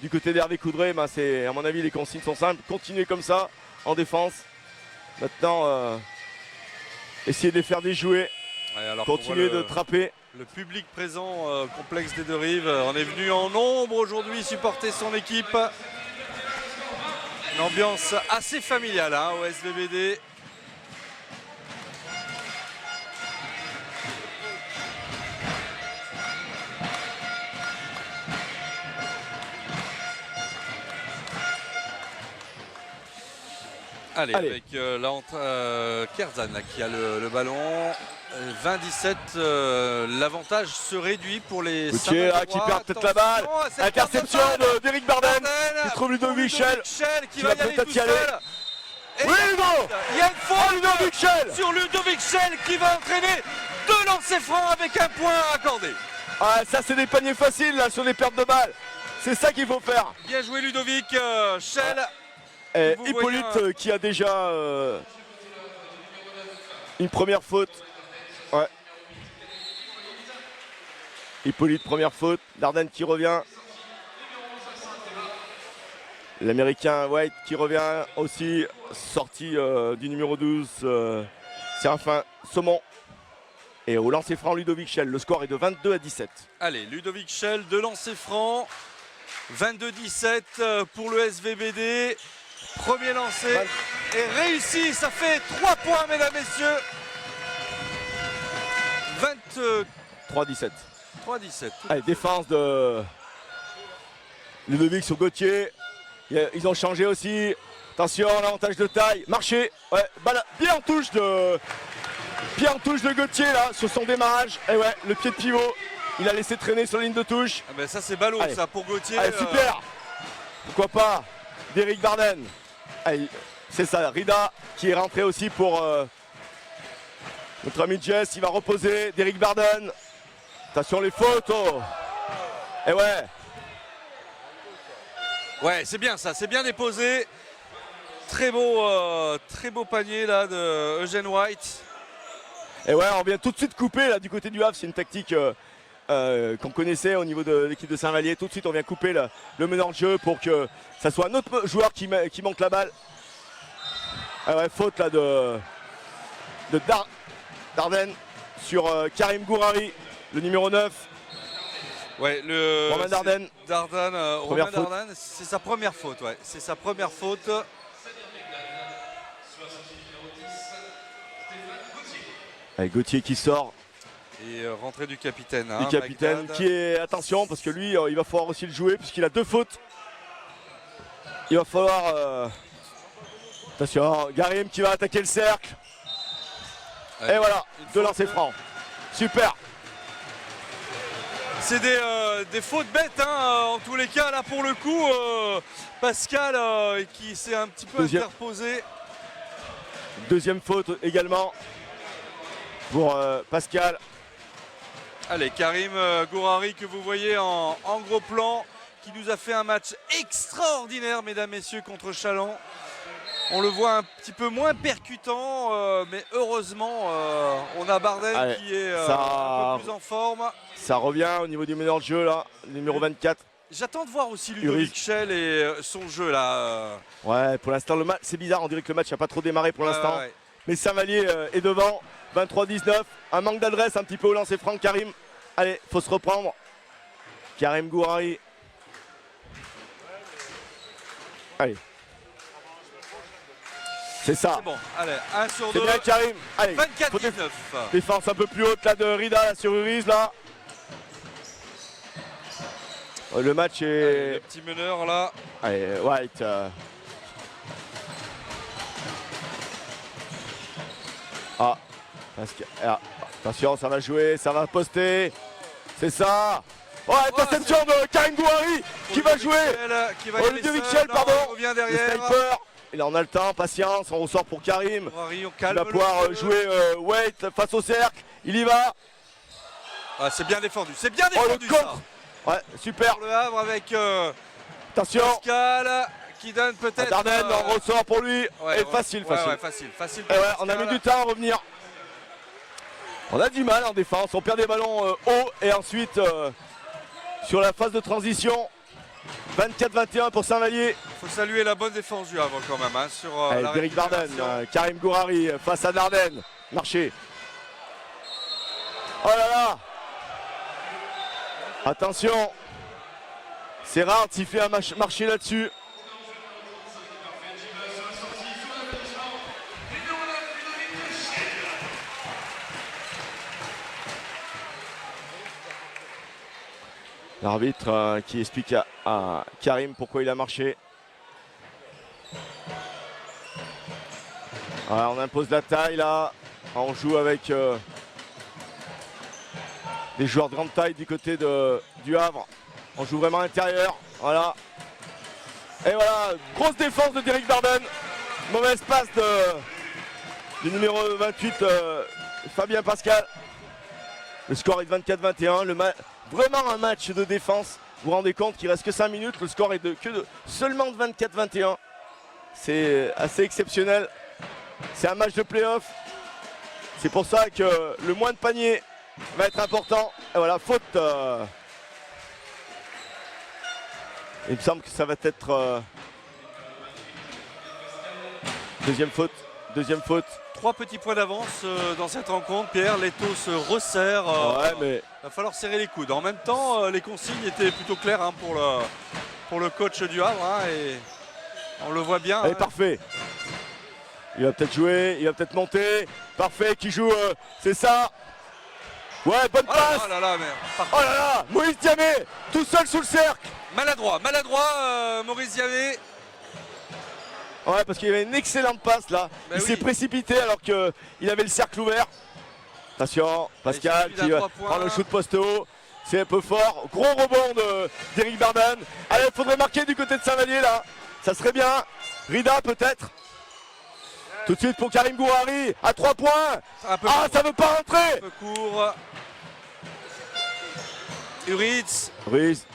Du côté d'Hervé Coudray, à mon avis, les consignes sont simples. Continuez comme ça, en défense. Maintenant, essayez de les faire déjouer. Ouais, continuez de trapper. Le public présent complexe des deux rives en est venu en nombre aujourd'hui supporter son équipe. Une ambiance assez familiale hein, au SVBD. Allez. Avec Kerzan là, qui a le ballon. 20-17, l'avantage se réduit pour les Gauthier qui perd peut-être la balle. Interception d'Eric Barden qui trouve Ludovic Schell qui va peut-être y aller. Oui, Ludo. Il y a une faute sur Ludovic Schell qui va entraîner 2 lancers francs avec un point accordé. Ah, ça c'est des paniers faciles là sur les pertes de balles. C'est ça qu'il faut faire. Bien joué Ludovic Schell. Et Vous Hippolyte voyez qui a déjà une première faute. Ouais. Hippolyte, première faute. Dardenne qui revient. L'Américain White qui revient aussi. Sorti du numéro 12. Séraphin Saumon. Et au lancer franc, Ludovic Schell. Le score est de 22-17. Allez, Ludovic Schell, 2 lancers francs. 22-17 pour le SVBD. Premier lancé est réussi. Ça fait 3 points, mesdames, messieurs. 3-17. 3-17. Allez, défense de Ludovic sur Gauthier. Ils ont changé aussi. Attention, l'avantage de taille. Marché. Ouais, balle bien en touche de Gauthier là sur son démarrage. Et ouais, le pied de pivot. Il a laissé traîner sur la ligne de touche. Ah ben ça c'est ballot. Allez. Ça pour Gauthier. Allez, super. Pourquoi pas d'Éric Barden. Allez, c'est ça, Rida qui est rentré aussi pour notre ami Jess. Il va reposer d'Éric Barden. Attention les fautes. Oh. Et ouais. Ouais, c'est bien ça, c'est bien déposé. Très beau panier là de Eugène White. Et ouais, on vient tout de suite couper là du côté du Havre. C'est une tactique qu'on connaissait au niveau de l'équipe de Saint-Vallier. Tout de suite, on vient couper le meneur de jeu pour que ça soit un autre joueur qui manque la balle. Ah ouais, faute là de Dardenne sur Karim Gourari, le numéro 9. Ouais, Romain Dardenne. Romain Dardenne, c'est sa première faute. Ouais, c'est sa première faute. Allez, Gauthier qui sort. Et rentrée du capitaine. Du capitaine Magdad. Qui est, attention, parce que lui, il va falloir aussi le jouer, puisqu'il a 2 fautes. Il va falloir... attention, Garim qui va attaquer le cercle. Et voilà, 2 lancers francs. Super. C'est des fautes bêtes, hein, en tous les cas. Là, pour le coup, Pascal qui s'est un petit peu interposé. Deuxième faute également pour Pascal. Allez, Karim Gourari que vous voyez en gros plan, qui nous a fait un match extraordinaire, mesdames, messieurs, contre Challans. On le voit un petit peu moins percutant, mais heureusement, on a Bardel qui est un peu plus en forme. Ça revient au niveau du meneur de jeu, là, numéro 24. J'attends de voir aussi Ludovic Schell et son jeu, là. Ouais, pour l'instant, le match, c'est bizarre, on dirait que le match n'a pas trop démarré pour l'instant. Ouais. Mais Saint-Vallier est devant, 23-19. Un manque d'adresse un petit peu au lancer franc, Karim. Allez, faut se reprendre. Karim Gourari. Allez. C'est ça. C'est bon, allez, 1 sur 2. C'est bien Karim. Allez, 24-19. Défense un peu plus haute là de Rida là, sur Uriz là. Le match est... Allez, le petit meneur là. Allez, White. Ah. Attention, ça va jouer, ça va poster. C'est ça. Ouais, interception de Karim Gourari qui va jouer. Ludovic Schell, pardon. Revient derrière. Le sniper. Et là on a le temps, patience, on ressort pour Karim. Gourari, on Il calme va pouvoir jouer Wade face au cercle. Il y va. Ah, c'est bien défendu, c'est bien défendu ça. Ouais, super. Le Havre avec attention. Pascal qui donne peut-être. Dardenne, on ressort pour lui. Ouais, et facile. Ouais, facile. On a mis du temps à revenir. On a du mal en défense, on perd des ballons hauts et ensuite sur la phase de transition, 24-21 pour Saint-Vallier. Il faut saluer la bonne défense du Havre quand même, hein, sur Eric Dardenne, Karim Gourari face à Dardenne, marché. Oh là là. Attention, c'est rare s'il fait un marché là-dessus. L'arbitre qui explique à Karim pourquoi il a marché. Alors on impose la taille là. On joue avec des joueurs de grande taille du côté du Havre. On joue vraiment à l'intérieur. Voilà. Et voilà, grosse défense de Derrick Barden. Mauvaise passe du numéro 28, Fabien Pascal. Le score est de 24-21. Vraiment un match de défense. Vous vous rendez compte qu'il reste que 5 minutes. Le score est seulement de 24-21. C'est assez exceptionnel. C'est un match de play-off. C'est pour ça que le moins de panier va être important. Et voilà, faute. Il me semble que ça va être deuxième faute. 3 petits points d'avance dans cette rencontre. Pierre, Leto se resserre. Ouais, mais il va falloir serrer les coudes. En même temps, les consignes étaient plutôt claires hein, pour le coach du Havre. Hein, et on le voit bien. Allez, parfait. Il va peut-être jouer, il va peut-être monter. Parfait, qui joue, c'est ça. Ouais, bonne passe. Oh là là, merde. Oh là là, Moïse Diamé, tout seul sous le cercle. Maladroit, Maurice Diamé. Ouais, parce qu'il y avait une excellente passe là. Ben il oui. s'est précipité alors qu'il avait le cercle ouvert. Attention, Pascal qui va prendre le shoot poste haut. C'est un peu fort. Gros rebond d'Eric Bardan. Allez, il faudrait marquer du côté de Saint-Vallier là. Ça serait bien. Rida peut-être. Tout de suite pour Karim Gouhari à 3 points. Ah, ça veut pas rentrer. Un peu court. Uritz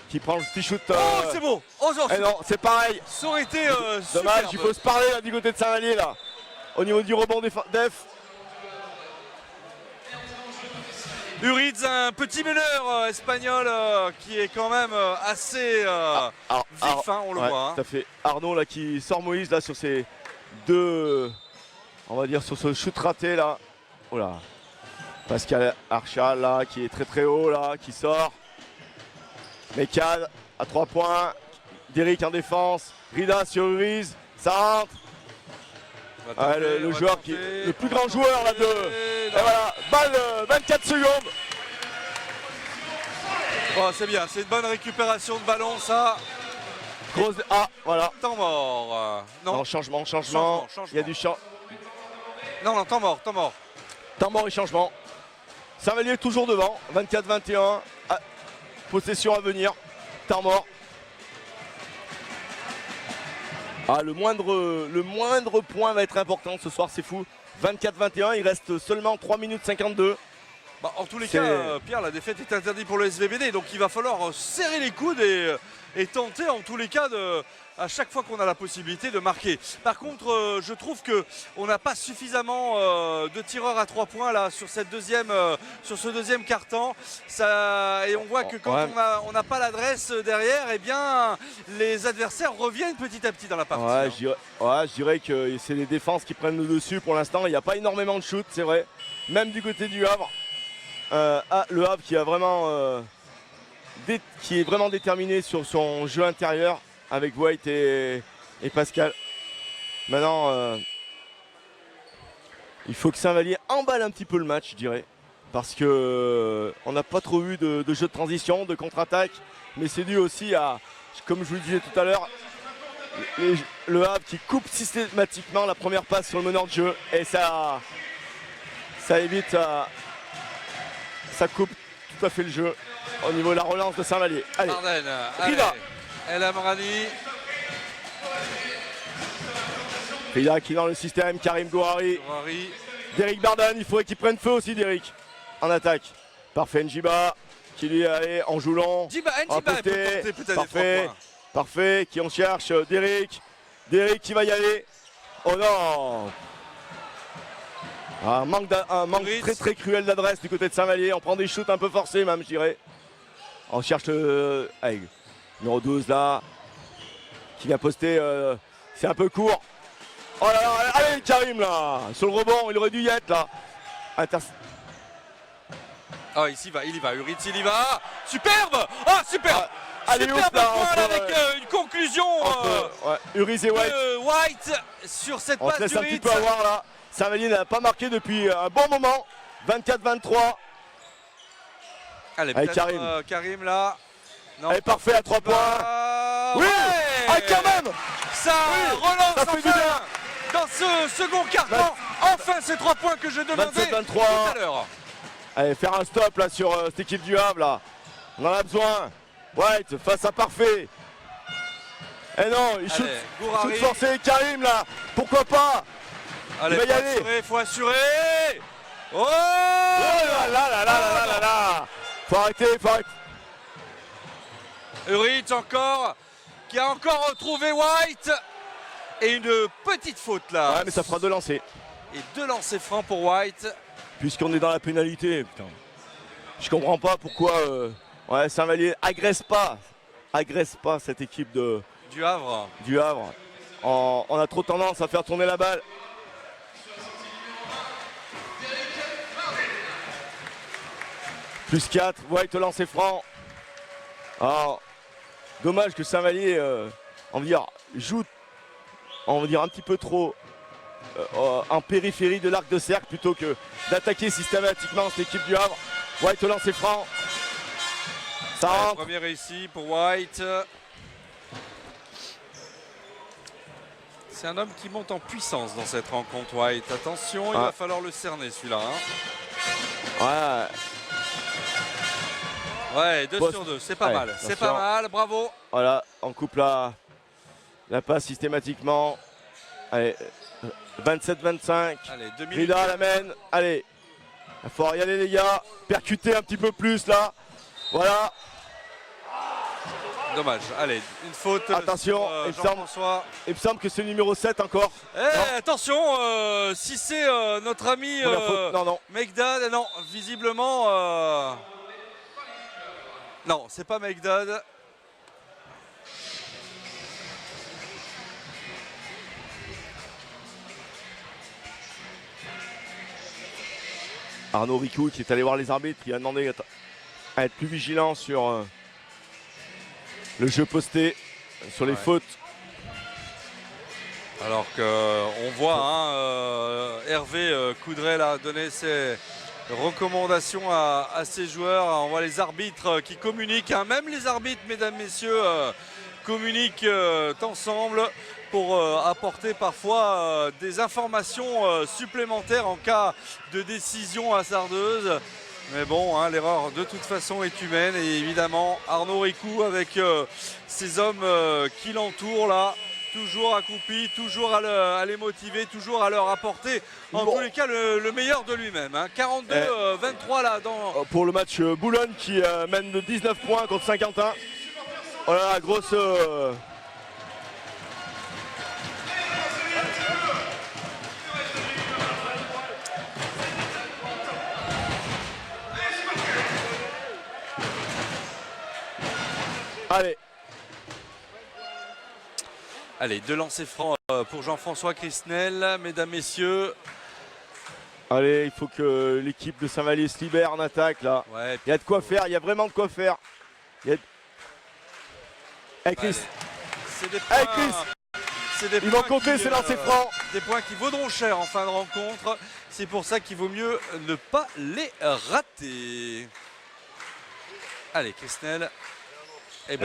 qui prend le petit shoot. Oh, c'est beau. Oh, non, c'est pareil. Ça aurait été dommage, superbe. il faut se parler là, du côté de Saint-Vallier là. Au niveau du rebond def. Uritz, un petit meneur espagnol qui est quand même assez vif, hein, on le voit. Hein. Tout à fait. Arnaud là qui sort Moïse là sur ces deux, on va dire sur ce shoot raté là. Oh là. Pascal Archal là qui est très très haut là, qui sort. Mekad à 3 points. Derrick en défense. Rida sur Uriz. Ça rentre. Le joueur qui est le plus grand joueur là de. Et voilà, balle 24 secondes. Oh, c'est bien, c'est une bonne récupération de ballon ça. Grosse. Ah voilà. Temps mort. Non, changement. Il y a du champ. Non, temps mort. Temps mort et changement. Saint-Vallier toujours devant. 24-21. Possession à venir. Temps mort. Ah, le moindre point va être important ce soir, c'est fou. 24-21, il reste seulement 3 minutes 52. Bah, en tous les cas, Pierre, la défaite est interdite pour le SVBD, donc il va falloir serrer les coudes et tenter en tous les cas à chaque fois qu'on a la possibilité de marquer. Par contre, je trouve qu'on n'a pas suffisamment de tireurs à 3 points là sur ce deuxième quart-temps. Et on voit que quand on n'a pas l'adresse derrière, eh bien les adversaires reviennent petit à petit dans la partie. Je dirais que c'est les défenses qui prennent le dessus pour l'instant. Il n'y a pas énormément de shoot, c'est vrai. Même du côté du Havre. Le Havre qui est vraiment déterminé sur son jeu intérieur avec White et Pascal. Maintenant, il faut que Saint-Vallier emballe un petit peu le match, je dirais. Parce que on n'a pas trop eu de jeu de transition, de contre-attaque. Mais c'est dû aussi à, comme je vous le disais tout à l'heure, le Havre qui coupe systématiquement la première passe sur le meneur de jeu. Et ça évite, ça coupe tout à fait le jeu au niveau de la relance de Saint-Vallier. Allez, Rida. El Amrani. Rida qui est dans le système, Karim Gouhari. Derrick Bardan, il faudrait qu'il prenne feu aussi, Derrick, en attaque. Parfait, Njiba qui lui est en joulant. Njiba peut-être. Parfait, qui on cherche, Derrick qui va y aller. Oh non. Un manque très très cruel d'adresse du côté de Saint-Vallier. On prend des shoots un peu forcés même, je dirais. On cherche numéro 12 là, qui vient poster, c'est un peu court. Oh là là, allez Karim là, sur le rebond, il aurait dû y être là. Oh, il y va, Uritz, il y va. Superbe. Ah, superbe. Superbe point là, avec une conclusion Uritz et White. White sur cette passe d'Uritz. On se laisse un petit peu avoir là. Saint-Vallier n'a pas marqué depuis un bon moment. 24-23. Allez, Karim là. Non, allez, parfait à 3 points. Oui, quand même. Ça relance ça fait enfin dans ce second quart-temps. Enfin ces 3 points que je demandais tout à l'heure. Allez, faire un stop là sur cette équipe du Havre là. On en a besoin. White face à Parfait. Et non, il shoot forcé. Karim là. Pourquoi pas. Allez, faut assurer. Oh là là là là là là là. Faut arrêter, faut arrêter. Uritz encore, qui a encore retrouvé White. Et une petite faute là. Ouais, mais ça fera 2 lancers. Et 2 lancers francs pour White. Puisqu'on est dans la pénalité, putain. Je comprends pas pourquoi ouais, Saint-Vallier agresse pas cette équipe Du Havre. du Havre. On a trop tendance à faire tourner la balle. Plus 4, White au lancer franc. Alors, dommage que Saint-Vallier on va dire, joue on va dire un petit peu trop en périphérie de l'arc de cercle plutôt que d'attaquer systématiquement cette équipe du Havre. White au lancer franc. Ça rentre. Première ici pour White. C'est un homme qui monte en puissance dans cette rencontre, White. Attention, il va falloir le cerner celui-là. Hein. Ouais, 2 sur 2, c'est pas mal. C'est pas mal, bravo. Voilà, on coupe la passe systématiquement. Allez, 27-25. Allez, 2 minutes. Rida l'amène. Allez, il faut y aller les gars. Percuter un petit peu plus là. Voilà. Dommage. Allez, une faute. Attention, Jean-François. Il me semble que c'est le numéro 7 encore. Attention, si c'est notre ami non. Megdad, non, visiblement. Non, c'est pas Megdad. Arnaud Ricou qui est allé voir les arbitres, qui a demandé à être plus vigilant sur le jeu posté, sur les fautes. Alors qu'on voit Hervé Coudray a donné ses recommandations à ses joueurs. On voit les arbitres qui communiquent, hein. Même les arbitres, mesdames, messieurs, communiquent ensemble pour apporter parfois des informations supplémentaires en cas de décision hasardeuse. Mais bon, hein, l'erreur de toute façon est humaine. Et évidemment, Arnaud Ricou avec ces hommes qui l'entourent là, toujours accroupis, toujours à les motiver, toujours à leur apporter en tous les cas le meilleur de lui-même. Hein. 42-23 là dans... Pour le match Boulogne qui mène de 19 points contre Saint-Quentin. Oh là là, grosse... Allez, 2 lancers francs pour Jean-François Crisnel, mesdames, messieurs. Allez, il faut que l'équipe de Saint-Vallier se libère en attaque là. Ouais, il y a de quoi faire, il y a vraiment de quoi faire. Chris. C'est des points, ils vont compter ces lancers francs. Des points qui vaudront cher en fin de rencontre. C'est pour ça qu'il vaut mieux ne pas les rater. Allez, Crisnel.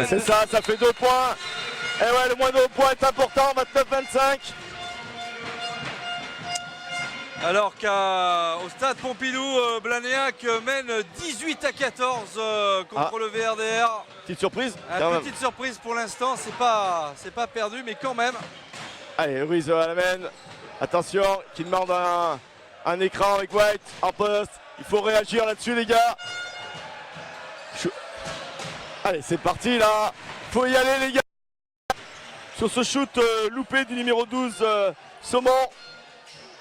C'est ça, ça fait 2 points. Et ouais, le moindre point est important, 29-25. Alors qu'au stade Pompidou, Blagnac mène 18-14 contre le VRDR. Petite surprise. Petite surprise pour l'instant, c'est pas perdu, mais quand même. Allez, Ruiz à la main. Attention, qui demande un écran avec White en poste. Il faut réagir là-dessus, les gars. Allez, c'est parti là. Faut y aller, les gars. Sur ce shoot loupé du numéro 12, Saumon.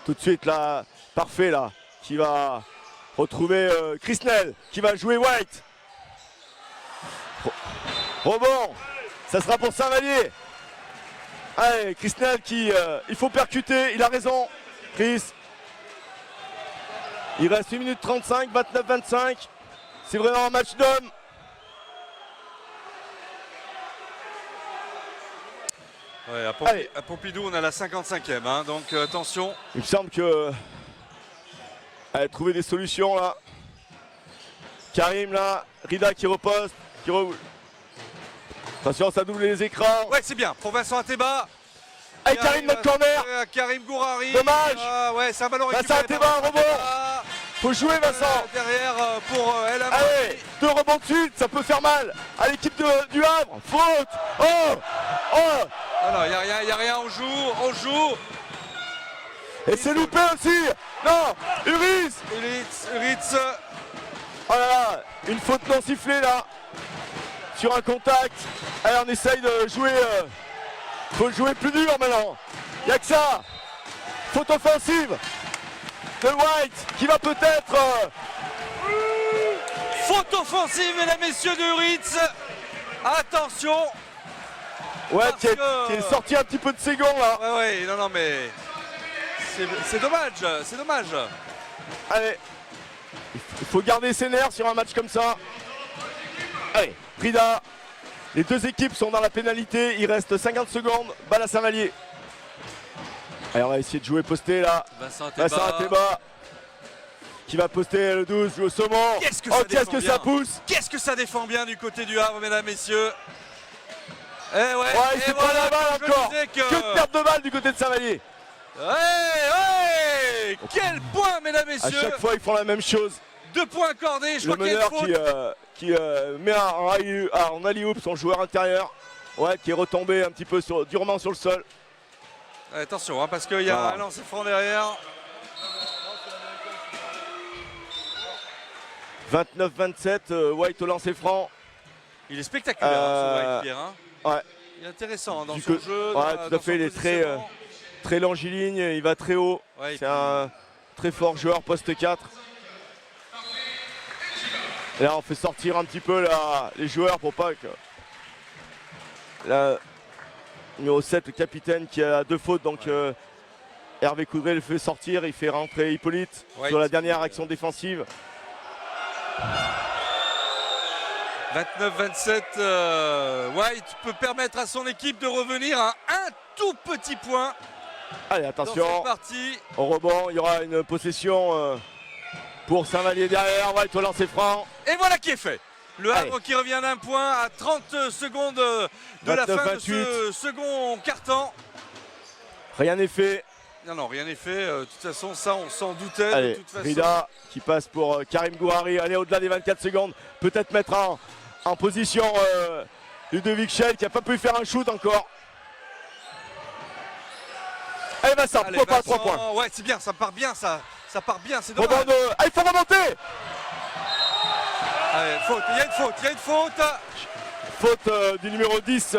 Tout de suite là, parfait là, qui va retrouver Crisnel, qui va jouer White. Rebond, ça sera pour Saint-Vallier. Allez, Crisnel qui, il faut percuter, il a raison, Chris. Il reste 1 minute 35, 29-25. C'est vraiment un match d'homme. Ouais, à Pompidou, on a la 55e, hein, donc attention. Il me semble que trouver des solutions là. Karim là, Rida qui reposte, attention, ça double les écrans. Ouais, c'est bien. Pour Vincent Ateba. Allez, Karim, notre corner. Karim Gourari. Dommage. Ouais, c'est un ballon récupéré. Vincent Ateba, un rebond. Faut jouer, Vincent. Derrière pour El Amri. Allez, 2 rebonds de suite, ça peut faire mal à l'équipe du Havre. Faute. Alors, il n'y a rien, on joue. Et c'est loupé aussi. Non, Uritz. Oh là là, une faute non sifflée là. Sur un contact. Allez, on essaye de jouer. Faut jouer plus dur maintenant. Y'a que ça. Faute offensive de White qui va peut-être. Faute offensive, mesdames, messieurs, de Ritz. Attention. Ouais, qui est sorti un petit peu de ses gants là. Ouais, non, mais c'est dommage, c'est dommage. Allez, il faut garder ses nerfs sur un match comme ça. Allez, Rida. Les deux équipes sont dans la pénalité. Il reste 50 secondes. Balle à Saint-Vallier. Allez, on va essayer de jouer posté là. Vincent Ateba. Qui va poster le 12, joue au saumon. Qu'est-ce que ça pousse. Qu'est-ce que ça défend bien du côté du Havre, mesdames, messieurs. Il s'est pas la balle encore. Que de perte de balle du côté de Saint-Vallier. Quel point, mesdames, messieurs. À chaque fois, ils font la même chose. 2 points accordés, je crois qu'il y a meneur une faute. qui met en alley-oop son joueur intérieur. Ouais, qui est retombé un petit peu durement sur le sol. Attention, hein, parce qu'il y a un lancer franc derrière. 29-27, White au lancer franc. Il est spectaculaire, ce White, Pierre. Hein. Ouais. Il est intéressant dans son jeu. Ouais, tout à fait, il est très longiligne, il va très haut. Ouais, c'est un très fort joueur poste 4. Et là, on fait sortir un petit peu là, les joueurs pour pas que. Là, numéro 7, le capitaine qui a 2 fautes, donc Hervé Coudray le fait sortir, il fait rentrer Hippolyte sur la dernière action défensive. 29-27, White peut permettre à son équipe de revenir à un tout petit point. Allez, attention, dans cette partie. Au rebond, il y aura une possession pour Saint-Vallier derrière. White au lancer franc. Et voilà qui est fait. Le Havre qui revient d'un point à 30 secondes de 29, la fin de ce second quart-temps. Rien n'est fait. Non, rien n'est fait. De toute façon, ça, on s'en doutait. Allez, de toute façon. Rida qui passe pour Karim Gouhari. Allez, au-delà des 24 secondes. Peut-être mettre en position Ludovic Schell qui n'a pas pu faire un shoot encore. Allez, Vincent, pourquoi pas 3 points. Ouais, c'est bien, ça part bien, ça part bien, c'est dommage. Il faut remonter. Allez, faute, il y a une faute. Faute du numéro 10,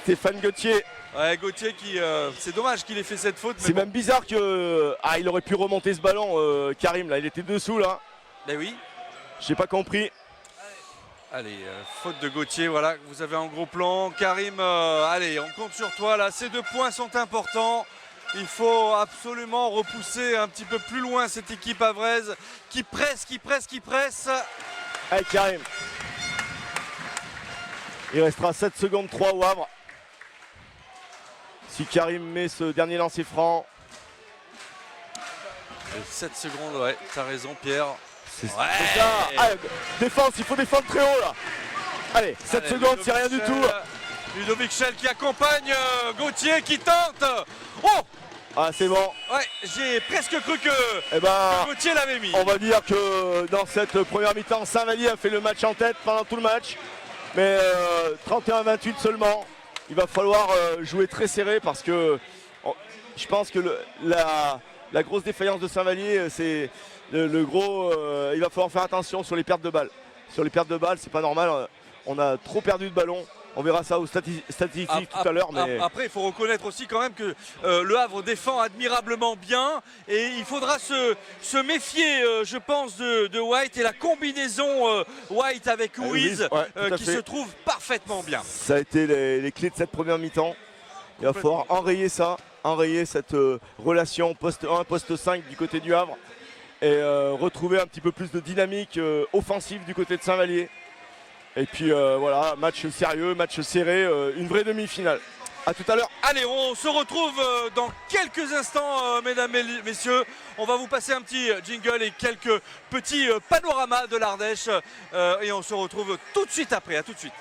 Stéphane Gauthier. Ouais, Gauthier qui. C'est dommage qu'il ait fait cette faute. C'est même bizarre que. Il aurait pu remonter ce ballon, Karim, là. Il était dessous, là. Ben oui. J'ai pas compris. Allez, faute de Gauthier, voilà, vous avez un gros plan. Karim, allez, on compte sur toi, là. Ces 2 points sont importants. Il faut absolument repousser un petit peu plus loin cette équipe havraise qui presse. Allez, Karim. Il restera 7 secondes 3 au Havre. Si Karim met ce dernier lancer franc. 7 secondes, ouais, t'as raison, Pierre. C'est ça. Allez, défense, il faut défendre très haut là. Allez, 7 secondes, c'est rien du tout. Ludovic Schell qui accompagne Gauthier qui tente. Oh! Ah, c'est bon. Ouais, j'ai presque cru que Gauthier l'avait mis. On va dire que dans cette première mi-temps, Saint-Vallier a fait le match en tête pendant tout le match. Mais 31-28 seulement. Il va falloir jouer très serré parce que je pense que la grosse défaillance de Saint-Vallier, c'est le gros. Il va falloir faire attention sur les pertes de balles. Sur les pertes de balles, c'est pas normal. On a trop perdu de ballon. On verra ça aux statistiques tout à l'heure. Mais... Après, il faut reconnaître aussi quand même que le Havre défend admirablement bien. Et il faudra se méfier, je pense, de White et la combinaison White avec Wiz qui se trouve parfaitement bien. Ça a été les clés de cette première mi-temps. Il va falloir enrayer ça, enrayer cette relation poste 1, poste 5 du côté du Havre. Et retrouver un petit peu plus de dynamique offensive du côté de Saint-Vallier. Et puis voilà, match sérieux, match serré, une vraie demi-finale. A tout à l'heure. Allez, on se retrouve dans quelques instants, mesdames et messieurs. On va vous passer un petit jingle et quelques petits panoramas de l'Ardèche. Et on se retrouve tout de suite après. À tout de suite.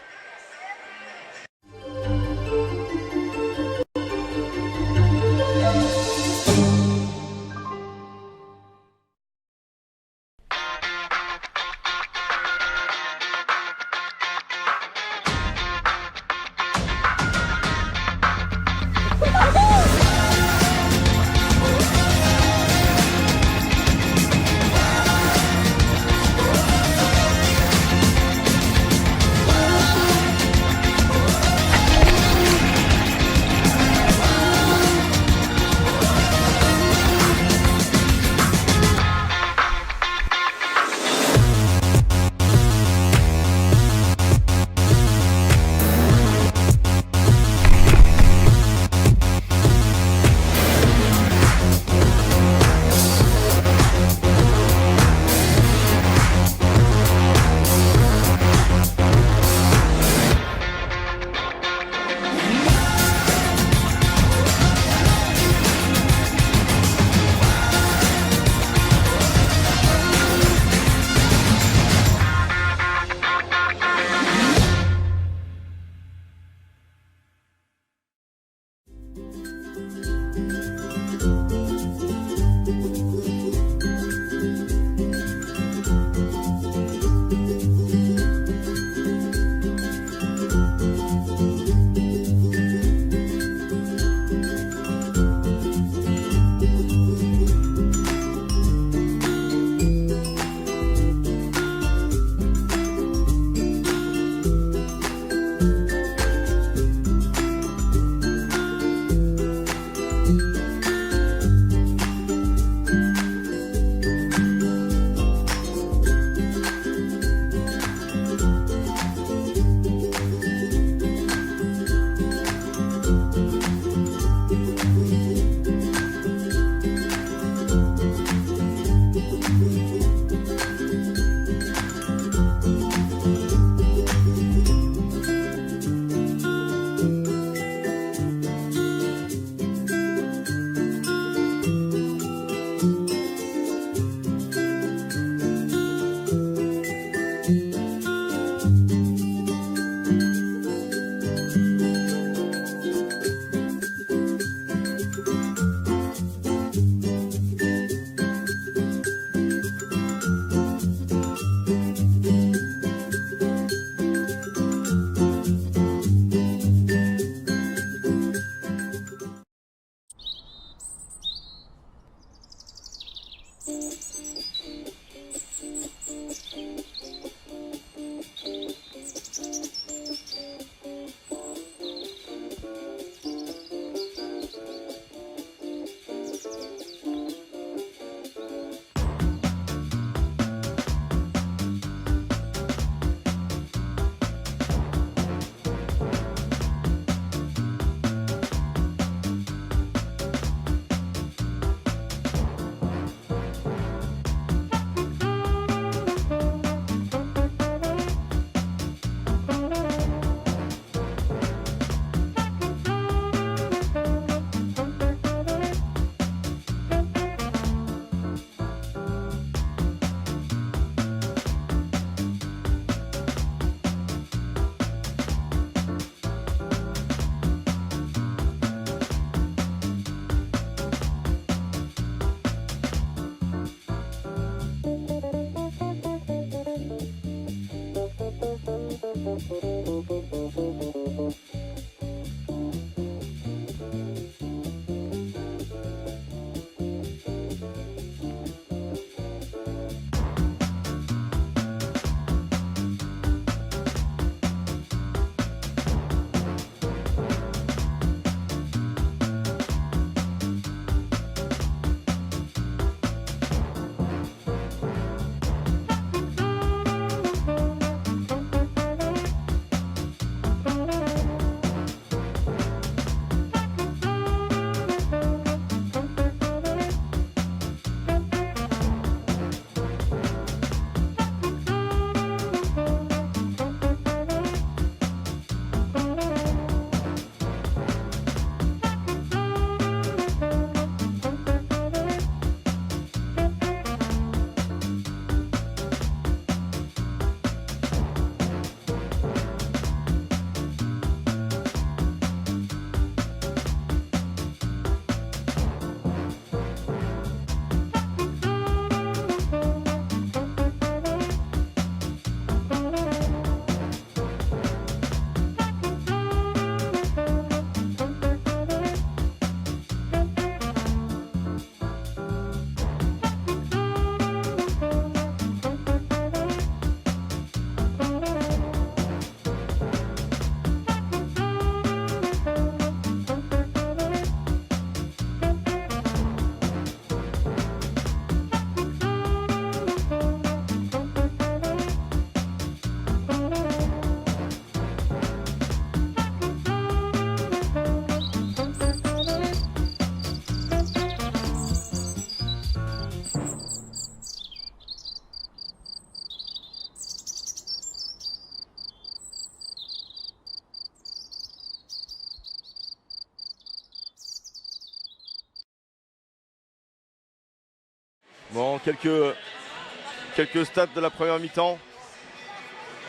Bon, quelques stats de la première mi-temps.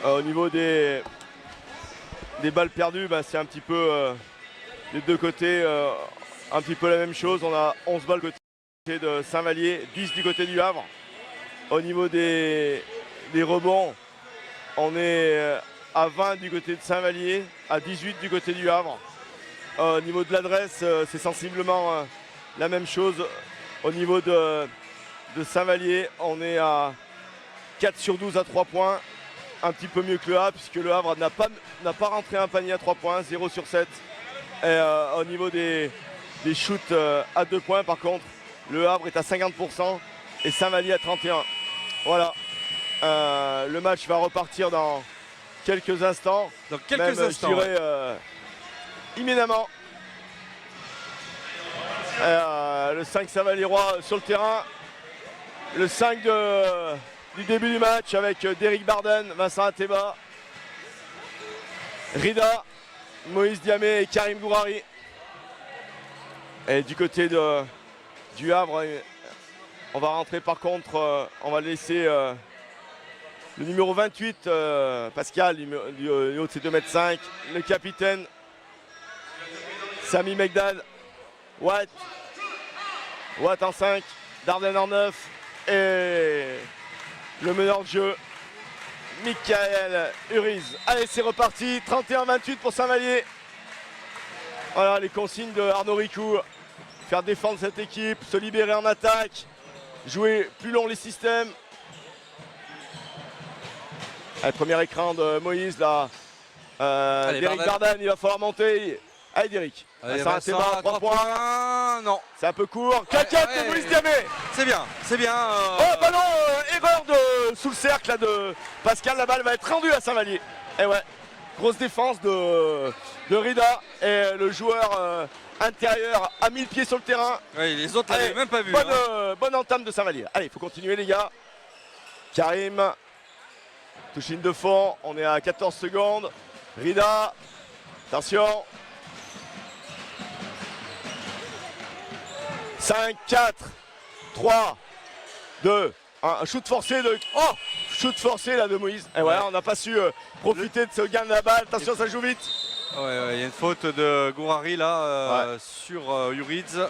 Au niveau des balles perdues, bah, c'est un petit peu des deux côtés, un petit peu la même chose. On a 11 balles du côté de Saint-Vallier, 10 du côté du Havre. Au niveau des rebonds, on est à 20 du côté de Saint-Vallier, à 18 du côté du Havre. Au niveau de l'adresse, c'est sensiblement la même chose. Au niveau de Saint-Vallier, on est à 4 sur 12 à 3 points, un petit peu mieux que le Havre, puisque le Havre n'a pas rentré un panier à 3 points, 0 sur 7. Et au niveau des shoots à 2 points, par contre, le Havre est à 50% et Saint-Vallier à 31%. Voilà, le match va repartir dans quelques instants. Dans quelques instants, je dirais immédiatement. Le 5 Saint-Valliérois sur le terrain. Le 5 du début du match avec Derrick Barden, Vincent Ateba, Rida, Moïse Diamé et Karim Gourari. Et du côté du Havre, on va rentrer par contre, on va laisser le numéro 28, Pascal, du haut de ses 2,5 m, le capitaine, Sami Megdad, Watt en 5, Darden en 9. Et le meneur de jeu, Michael Uriz. Allez, c'est reparti, 31-28 pour Saint-Vallier. Voilà les consignes de Arnaud Ricou. Faire défendre cette équipe, se libérer en attaque, jouer plus long les systèmes. Allez, premier écran de Moïse là. Derrick Barden, il va falloir monter. Allez Derrick. Vincent, 3 points. Non. C'est un peu court. Claquette de Moïse Diamé. C'est bien, c'est bien. Oh ballon, erreur sous le cercle là, de Pascal. La balle va être rendue à Saint-Vallier. Et ouais, grosse défense de Rida. Et le joueur intérieur a mis le pied sur le terrain. Oui, les autres l'avaient même pas vu. Bonne entame de Saint-Vallier. Allez, il faut continuer les gars. Karim. Touchine de fond. On est à 14 secondes. Rida. Attention. 5, 4, 3, 2, 1. Un shoot forcé de. Oh! Shoot forcé là de Moïse. Et voilà, on n'a pas su profiter de ce gain de la balle. Attention, ça joue vite. Ouais, il y a une faute de Gourari là sur Uriz.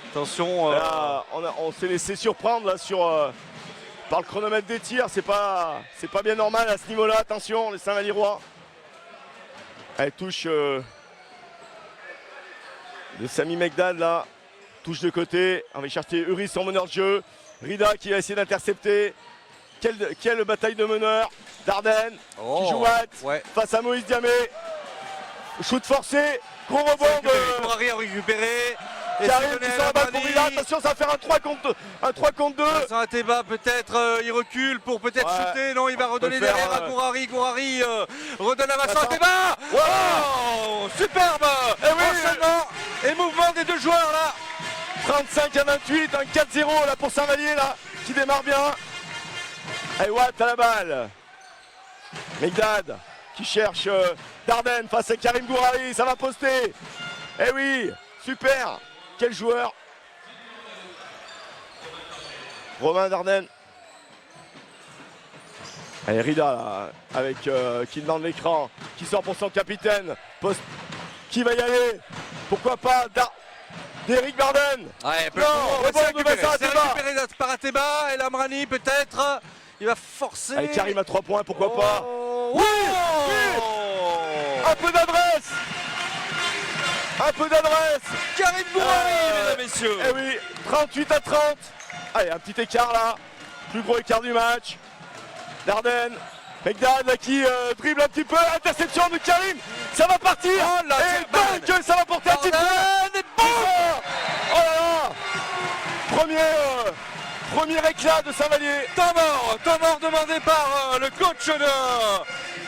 Attention. Là, on s'est laissé surprendre là par le chronomètre des tirs. C'est pas bien normal à ce niveau-là. Attention, les Saint-Valliérois. Elle touche de Sami Megdad là. Touche de côté. On va chercher Uris en meneur de jeu. Rida qui va essayer d'intercepter. Quelle bataille de meneurs. Darden qui joue face à Moïse Diamé. Shoot forcé. Gros rebond de Gourary a récupéré. Karim qui sort la balle pour Rida. Attention, ça va faire un 3 contre 2. Vincent Ateba peut-être, il recule pour peut-être shooter. Non, il va redonner derrière à Gourary. Gourary redonne à Vincent Ateba. Oh, superbe enchaînement et mouvement des deux joueurs là. 35 à 28, un 4-0 là pour Saint-Vallier là, qui démarre bien. Et Watt à la balle. Megdad qui cherche Darden face à Karim Gourary, ça va poster. Eh oui, super. Quel joueur. Romain Darden. Allez, Rida là, avec qui demande l'écran, qui sort pour son capitaine. Poste. Qui va y aller? Pourquoi pas Derrick Barden. Ouais, c'est récupéré par Ateba. Et Lamrani peut-être. Il va forcer. Allez, Karim à 3 points, pourquoi pas. Oui, un peu d'adresse. Un peu d'adresse. Karim Gourary, mesdames, messieurs. Eh oui, 38 à 30. Allez, un petit écart là. Plus gros écart du match. Darden. Megdad là, qui dribble un petit peu. Interception de Karim. Ça va partir. Oh là, et donc ça va porter un petit peu. Oh là là. Premier éclat de Saint-Vallier. Temps mort demandé par le coach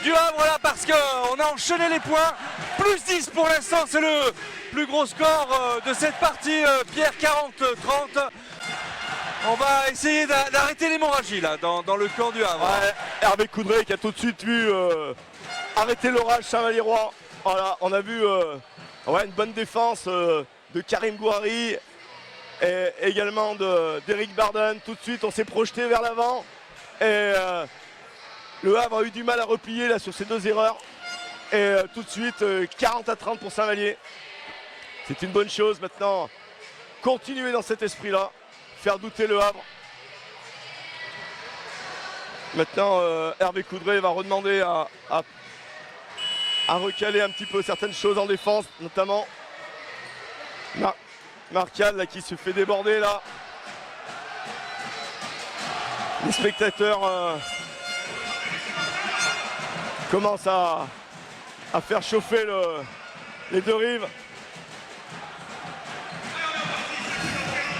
du Havre là, parce qu'on a enchaîné les points. Plus 10 pour l'instant, c'est le plus gros score de cette partie. Pierre, 40-30. On va essayer d'arrêter l'hémorragie là dans le camp du Havre. Ouais, Hervé Coudray qui a tout de suite vu arrêter l'orage Saint-Valliérois. Voilà, on a vu une bonne défense de Karim Gourary et également d'Eric Barden. Tout de suite, on s'est projeté vers l'avant et le Havre a eu du mal à replier là sur ces deux erreurs. Et tout de suite, 40 à 30 pour Saint-Vallier. C'est une bonne chose maintenant. Continuer dans cet esprit-là, faire douter le Havre. Maintenant, Hervé Coudray va redemander à recaler un petit peu certaines choses en défense, notamment Marcal là, qui se fait déborder là. Les spectateurs commencent à faire chauffer les deux rives.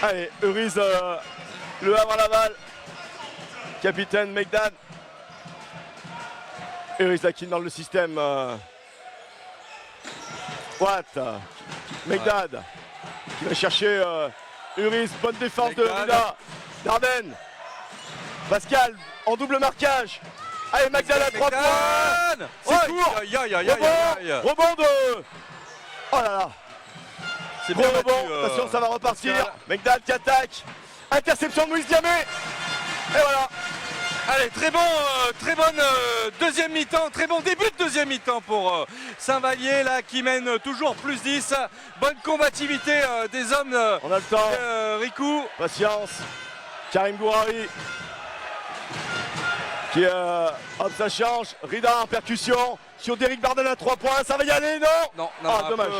Allez, Eurise, le Havre à Laval. Capitaine Megdad. Eurise là qui est dans le système. Watt. Megdad qui va chercher Eurise. Bonne défense de Rida. Darden. Pascal en double marquage. Allez, Megdad à 3 points. C'est court. Rebond de. Oh là là. C'est gros rebond. Attention, ça va repartir. Megdad qui attaque. Interception de Moïse Diamé. Et voilà. Allez, très bonne deuxième mi-temps, très bon début de deuxième mi-temps pour Saint-Vallier là qui mène toujours plus 10. Bonne combativité des hommes. On a le temps. Rikou. Patience. Karim Gourary. Qui hop, ça change. Rida en percussion. Sur Derrick Barden à 3 points. Ça va y aller, non? Non, dommage.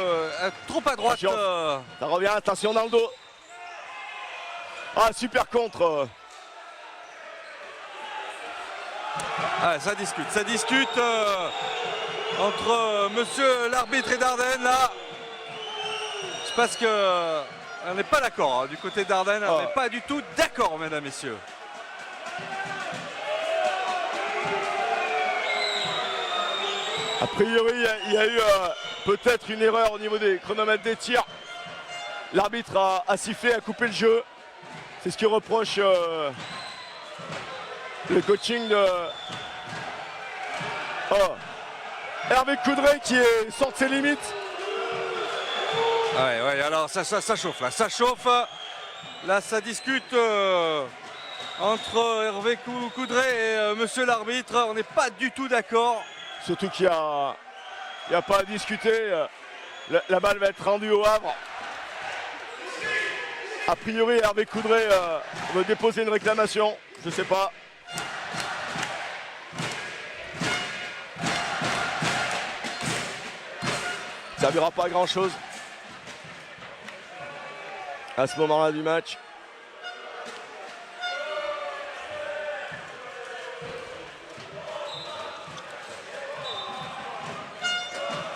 Trop à droite. Ça revient, attention dans le dos. Ah, super contre. Ah, ça discute entre monsieur l'arbitre et Darden là. Je pense que on n'est pas d'accord hein, du côté d'Arden, on n'est pas du tout d'accord, mesdames, messieurs. A priori, il y a eu peut-être une erreur au niveau des chronomètres des tirs. L'arbitre a sifflé, a coupé le jeu. C'est ce que reproche le coaching de Hervé Coudray qui sort de ses limites. Ouais, alors ça chauffe là, ça chauffe. Là, ça discute entre Hervé Coudray et monsieur l'arbitre. On n'est pas du tout d'accord. Surtout qu'il n'y a pas à discuter. La balle va être rendue au Havre. A priori, Hervé Coudray veut déposer une réclamation. Je ne sais pas. Ça ne servira pas à grand chose à ce moment-là du match.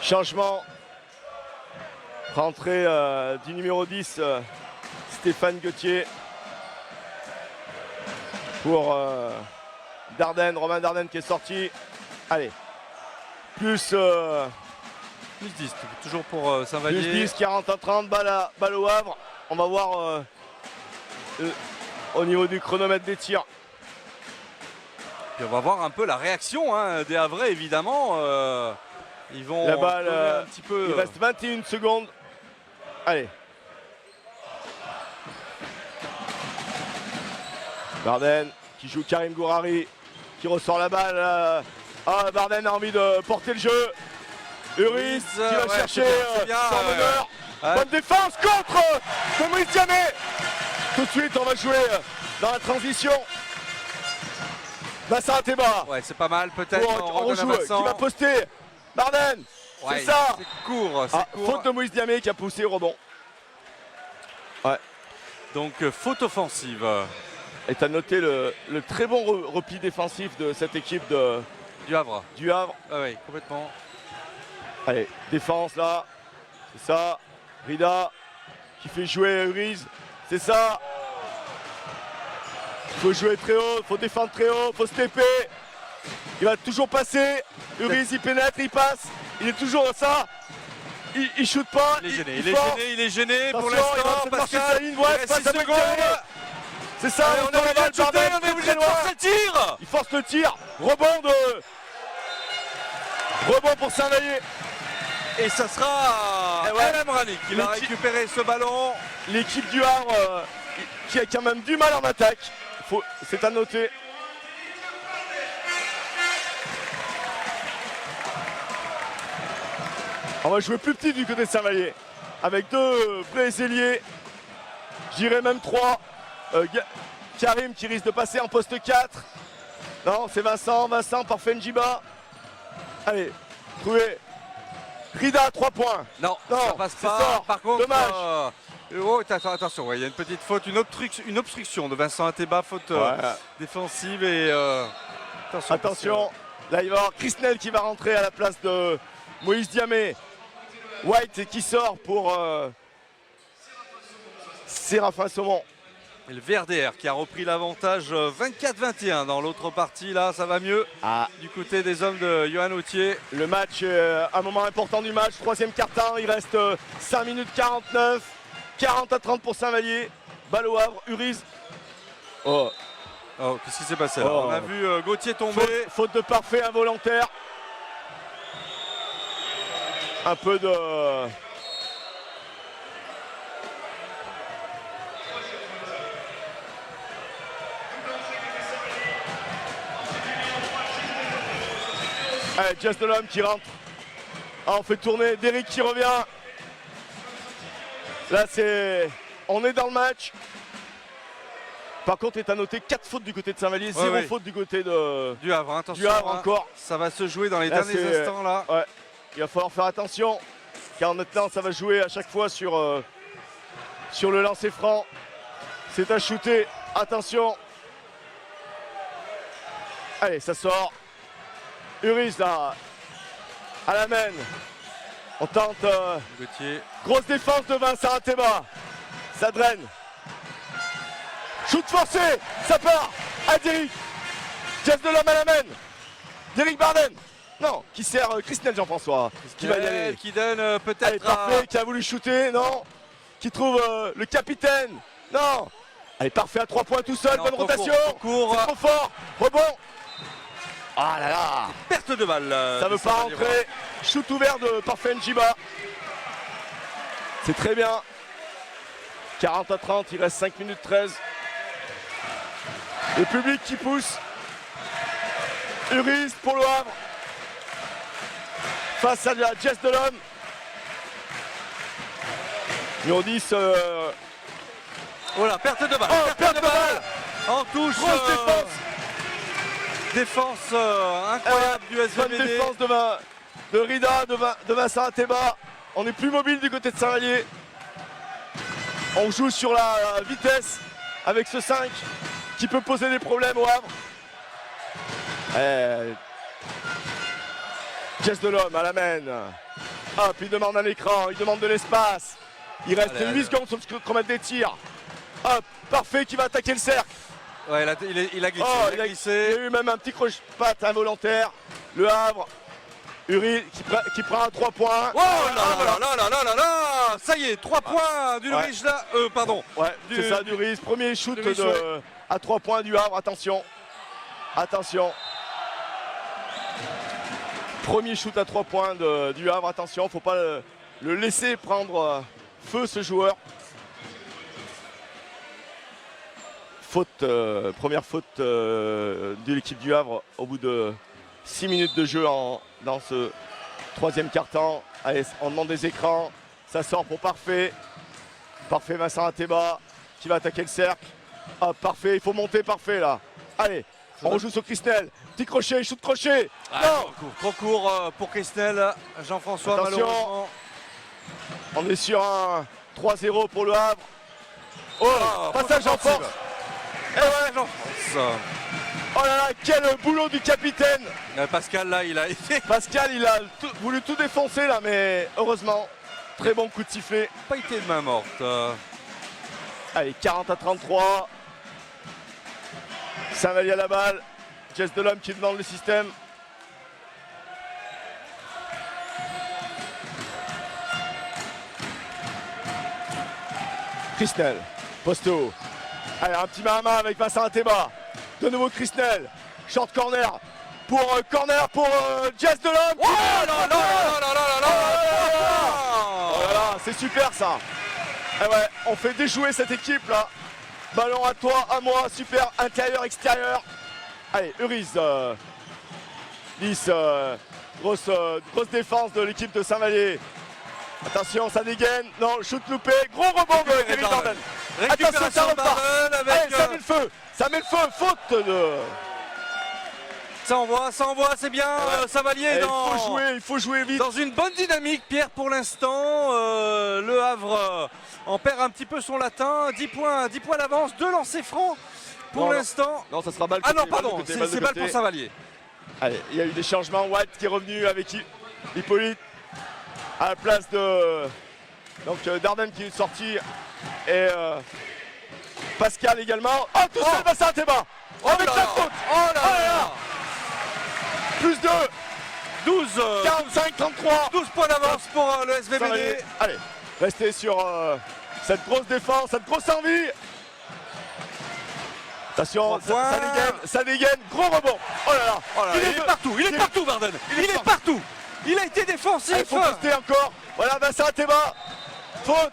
Changement. Rentrée du numéro 10, Stéphane Gauthier. Pour Dardenne, Romain Dardenne qui est sorti. Allez. Plus 10, toujours pour Saint-Vallier. Plus 10, 40 à 30, balle au Havre. On va voir au niveau du chronomètre des tirs. Et on va voir un peu la réaction des Havrais, évidemment. Ils vont la balle, un petit peu. Il reste 21 secondes. Allez. Barden qui joue Karim Gourari, qui ressort la balle. Barden a envie de porter le jeu. Uris qui va chercher son meneur. Bonne défense contre Maurice Diamé. Tout de suite, on va jouer dans la transition. Vincent Ateba. Ouais, c'est pas mal, peut-être. On rejoue. Qui va poster Barden. Ouais, c'est ça. C'est court. Faute de Maurice Diamé qui a poussé au rebond. Ouais. Donc, faute offensive. Et tu as noté le très bon repli défensif de cette équipe du Havre. Ah oui, complètement. Allez, défense là. C'est ça. Rida qui fait jouer Uriz. C'est ça. Il faut jouer très haut, il faut défendre très haut, il faut se taper. Il va toujours passer. Uriz il pénètre, il passe. Il est toujours dans ça. Il shoot pas. Il est gêné pour l'instant. Pascal, il reste 6 secondes. C'est ça, on est obligé de shooter, on est obligé de forcer le tir. Il force le tir. Rebond pour Saint-Vallier. Et ça sera El Amrani qui va récupérer ce ballon. L'équipe du Havre qui a quand même du mal en attaque. C'est à noter. On va jouer plus petit du côté de Saint-Vallier. Avec deux vrais ailiers. J'irais même 3. Karim qui risque de passer en poste 4. Non, c'est Vincent par Fenjiba. Allez, trouvé. Rida à 3 points. Non, ça passe pas. Sort. Par contre, dommage. Attention, il y a une petite faute, une obstruction de Vincent Ateba, faute défensive et attention. Là, il va y avoir Chrisnel qui va rentrer à la place de Moïse Diamé. White qui sort pour Séraphin Saumon. Et le VRDR qui a repris l'avantage 24-21 dans l'autre partie. Là, ça va mieux du côté des hommes de Johan Autier. Le match, un moment important du match, troisième quart-temps. Il reste 5 minutes 49. 40 à 30 pour Saint-Vallier. Balle au Havre, Uriz. Oh, qu'est-ce qui s'est passé là? On a vu Gauthier tomber. Faute de parfait involontaire. Un peu de... Allez, Just de l'homme qui rentre. On fait tourner Derrick qui revient. Là, on est dans le match. Par contre, il est à noter 4 fautes du côté de Saint-Vallier, 0 faute du côté du Havre. Attention, du Havre encore. Ça va se jouer dans les derniers instants là. Ouais. Il va falloir faire attention. Car maintenant, ça va jouer à chaque fois sur le lancer franc. C'est à shooter. Attention. Allez, ça sort. Uriz là, à la main. On tente. Grosse défense de Vincent Ateba. Ça draine. Shoot forcé. Ça part. À Derrick. Just de l'homme à la main. Derrick Barden. Non, qui sert Christelle Jean-François. Qui va y aller. Qui donne peut-être. Parfait, qui a voulu shooter. Non. Qui trouve le capitaine. Non. Allez, parfait à 3 points tout seul. Bonne rotation. C'est trop fort. Rebond. Ah là là. Perte de balle. Ça ne veut pas rentrer. Shoot ouvert par Fenjiba. C'est très bien. 40 à 30, il reste 5 minutes 13. Le public qui pousse. Uriz pour le Havre. Face à la Jess de l'homme. Numéro 10. Voilà, perte de balle. Perte de balle. En touche. Grosse défense. Défense incroyable du SVBD. Bonne défense de Rida, de Vincent Ateba. On est plus mobile du côté de Saint-Vallier. On joue sur la vitesse avec ce 5 qui peut poser des problèmes au Havre. Jess Delhomme à la main. Hop, il demande un écran, il demande de l'espace. Il reste 8 secondes sur le chronomètre des tirs. Hop, parfait, qui va attaquer le cercle. Ouais, il a glissé. Oh, il a eu même un petit croche-patte involontaire. Le Havre. Uri qui prend un 3 points. Oh là. Ça y est, 3 points d'Uris là. Pardon. Ouais, c'est ça, d'Uris. Premier shoot à 3 points du Havre. Attention. Attention. Premier shoot à 3 points du Havre. Attention, faut pas le laisser prendre feu ce joueur. Faute, première faute de l'équipe du Havre au bout de 6 minutes de jeu dans ce troisième quart-temps. Allez, on demande des écrans. Ça sort pour Parfait. Parfait, Vincent Ateba qui va attaquer le cercle. Ah, Parfait, il faut monter Parfait là. Allez, on rejoue sur Christelle. Petit crochet, shoot crochet. Non, trop court pour Christelle. Jean-François, malheureusement. On est sur un 3-0 pour le Havre. Oh, passage en force. Et ouais, Jean-France. Oh là là, quel boulot du capitaine. Pascal là, il a été. Pascal, il a voulu tout défoncer là, mais heureusement, très bon coup de sifflet. Pas été de main morte. Allez, 40-33. Saint-Vallier à la balle. Jess Delhomme qui demande le système. Christelle, Posto. Allez, un petit main à main avec Vincent Ateba. De nouveau Christelle. Short corner pour Jess Delhomme. Oh là là Oh là là, c'est super ça. Et ouais, on fait déjouer cette équipe là. Ballon à toi, à moi, super, intérieur, extérieur. Allez, Uris. Lys, grosse défense de l'équipe de Saint-Vallier. Attention, ça dégaine. Non, shoot loupé. Gros rebond de Eric Barden. Attention, ça repart. Allez, ça met le feu. Ça met le feu. Faute de... Ça envoie, c'est bien. Saint-Vallier il faut jouer vite. Dans une bonne dynamique, Pierre, pour l'instant. Le Havre en perd un petit peu son latin. 10 points d'avance, 2 lancers francs pour l'instant. Non, ça sera balle. Ah non, pardon, c'est balle pour Saint-Vallier. Allez, il y a eu des changements. White qui est revenu avec Hippolyte à la place de Darden qui est sorti et Pascal également. Oh, tout seul, Vincent Ateba. Avec la faute. Oh là là. Plus 2. 12. 45-33. 12 points d'avance pour le SVBD. Allez, restez sur cette grosse défense, cette grosse envie. Attention, ça dégaine, gros rebond. Oh là là, il est partout, Barden. Il est partout. Il a été défensif. Il faut poster encore. Voilà, Vincent Ateba. Faute.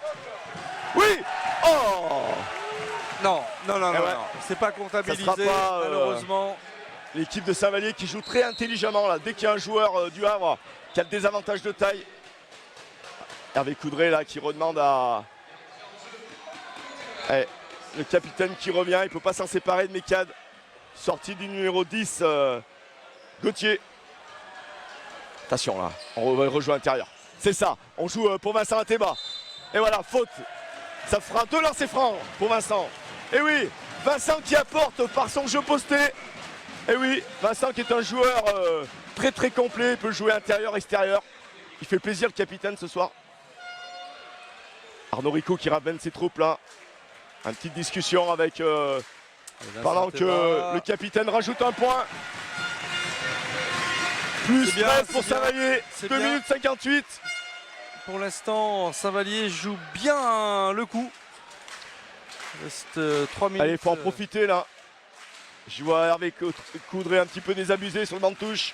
Oui. Oh. Non. C'est pas comptabilisé, malheureusement. L'équipe de Saint-Vallier qui joue très intelligemment là. Dès qu'il y a un joueur du Havre qui a le désavantage de taille. Hervé Coudray là qui redemande à... Allez, le capitaine qui revient, il ne peut pas s'en séparer de Mécade. Sortie du numéro 10, Gauthier. Attention là, on rejoue à l'intérieur. C'est ça, on joue pour Vincent Ateba. Et voilà, faute. Ça fera 2 lancers francs pour Vincent. Et oui, Vincent qui apporte par son jeu posté. Et oui, Vincent qui est un joueur très très complet, il peut jouer intérieur, extérieur. Il fait plaisir le capitaine ce soir. Arnaud Rico qui ramène ses troupes là. Une petite discussion avec pendant que le capitaine rajoute un point. Plus 13 pour Saint-Vallier, 2 minutes 58. Pour l'instant, Saint-Vallier joue bien le coup. Il reste 3 minutes. Allez, il faut en profiter là. Je vois Hervé Coudray un petit peu désabusé sur le banc de touche.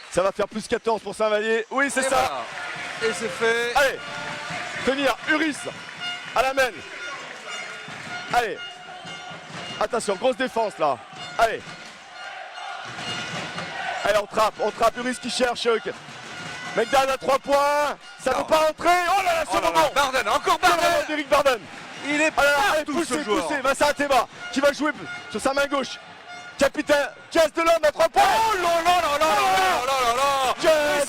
Ça va faire plus 14 pour Saint-Vallier. Oui, c'est ça. Voilà. Et c'est fait. Allez, tenir, Uris à la main. Allez, attention, grosse défense là. Allez, on trappe, Uris qui cherche. McDonald à 3 points, ça ne veut pas rentrer. Oh là là, ce moment. Barden, encore Barden. D'Eric Barden. Il est poussé, Vincent Ateba qui va jouer sur sa main gauche. capitaine Jess Delhomme à 3 points. Oh là là là là là là là là. Jess Et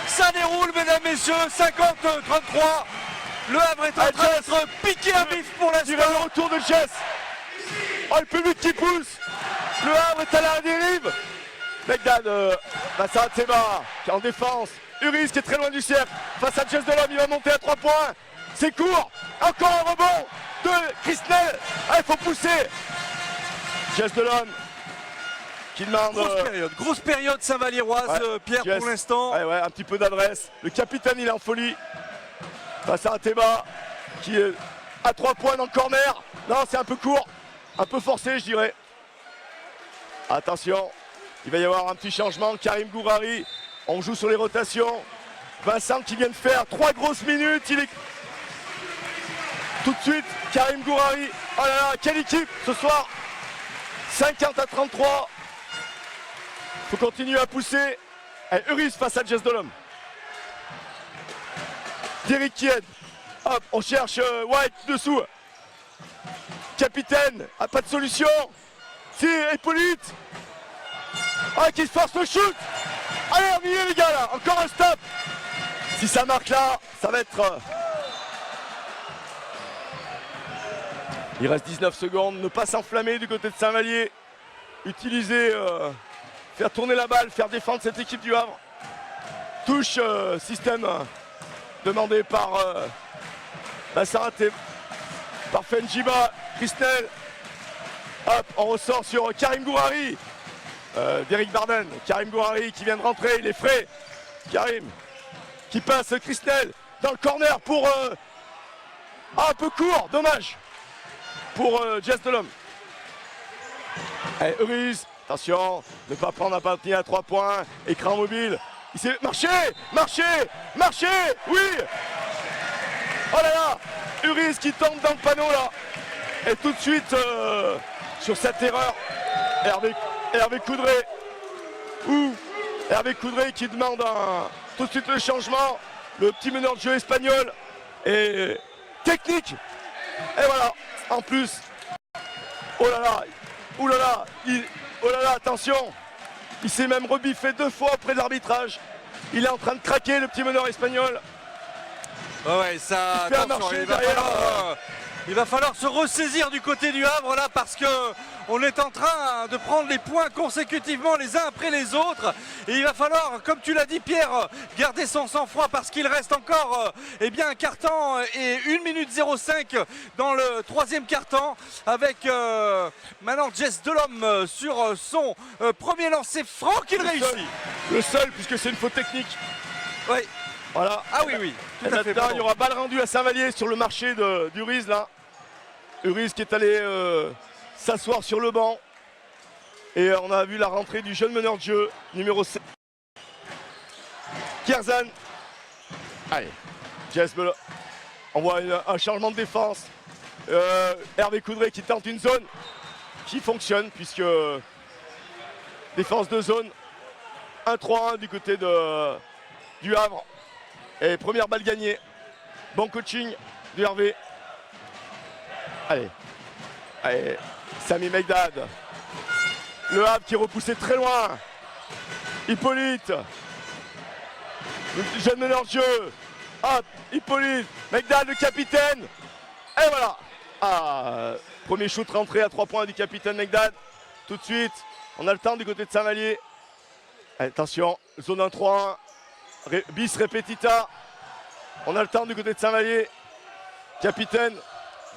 ça déroule mesdames, messieurs, 50-33. Le Havre est en train d'être piqué à vif pour l'instant. Le retour de Jess. Oh, le public qui pousse. Le Havre est à la dérive. Megdad face à Atsema qui est en défense. Uris qui est très loin du cercle. Face à Jess Delhomme, il va monter à 3 points. C'est court. Encore un rebond de Christnel. Ah, il faut pousser. Jess Delhomme qui demande. Grosse période Saint-Valliéroise, Pierre, Jess, pour l'instant. Ouais, un petit peu d'adresse. Le capitaine, il est en folie. Face à Atsema qui est à 3 points dans le corner. Non, c'est un peu court. Un peu forcé, je dirais. Attention, il va y avoir un petit changement. Karim Gourari, on joue sur les rotations. Vincent qui vient de faire 3 grosses minutes. Il est tout de suite Karim Gourari. Oh là là, quelle équipe ce soir. 50-33. Faut continuer à pousser. Et Uris face à Jess Delhomme. Derrick Kied. Hop, on cherche White dessous. Capitaine, pas de solution. Si, Hippolyte. Ah, qui se force le shoot. Allez, on y est les gars là. Encore un stop. Si ça marque là, ça va être... Il reste 19 secondes. Ne pas s'enflammer du côté de Saint-Vallier. Utiliser, faire tourner la balle, faire défendre cette équipe du Havre. Touche, système demandé par Bassaraté, par Fenjiba, Christnel. Hop, on ressort sur Karim Gourari. Derrick Barden, Karim Gourari qui vient de rentrer, il est frais. Karim qui passe Christnel dans le corner pour... un peu court, dommage. Pour Jess Delhomme. Allez, Uris, attention, ne pas prendre un panier à 3 points. Écran mobile. Il s'est marché, oui. Oh là là, Uris qui tombe dans le panneau là. Et tout de suite, sur cette erreur, Hervé Coudray. Hervé Coudray qui demande tout de suite le changement. Le petit meneur de jeu espagnol. Et technique. Et voilà, en plus. Oh là là, oh là là, oh là là, attention. Il s'est même rebiffé 2 fois auprès de l'arbitrage. Il est en train de craquer, le petit meneur espagnol. Ouais, ça, attention, il va falloir se ressaisir du côté du Havre là parce que on est en train de prendre les points consécutivement les uns après les autres et il va falloir, comme tu l'as dit Pierre, garder son sang-froid parce qu'il reste encore un quart-temps et 1 minute 05 dans le 3e quart-temps avec maintenant Jess Delhomme sur son premier lancer franc qu'il réussit. Le seul puisque c'est une faute technique. Oui. Voilà. Ah oui. Tout à fait. Il y aura balle rendue à Saint-Vallier sur le marché d'Uris là. Uris qui est allé s'asseoir sur le banc. Et on a vu la rentrée du jeune meneur de jeu, numéro 7. Kierzan. Allez. Jess Delhomme. On voit un changement de défense. Hervé Coudray qui tente une zone qui fonctionne puisque défense de zone. 1-3-1 du côté du Havre. Et première balle gagnée. Bon coaching de Hervé. Allez. Sami Megdad. Le Havre qui est repoussé très loin. Hippolyte. Le jeune meneur de jeu. Hop, Hippolyte. Megdad, le capitaine. Et voilà. Premier shoot rentré à 3 points du capitaine Megdad. Tout de suite, on a le temps du côté de Saint-Vallier. Attention, zone 1-3-1. Bis repetita. On a le temps du côté de Saint-Vallier. Capitaine.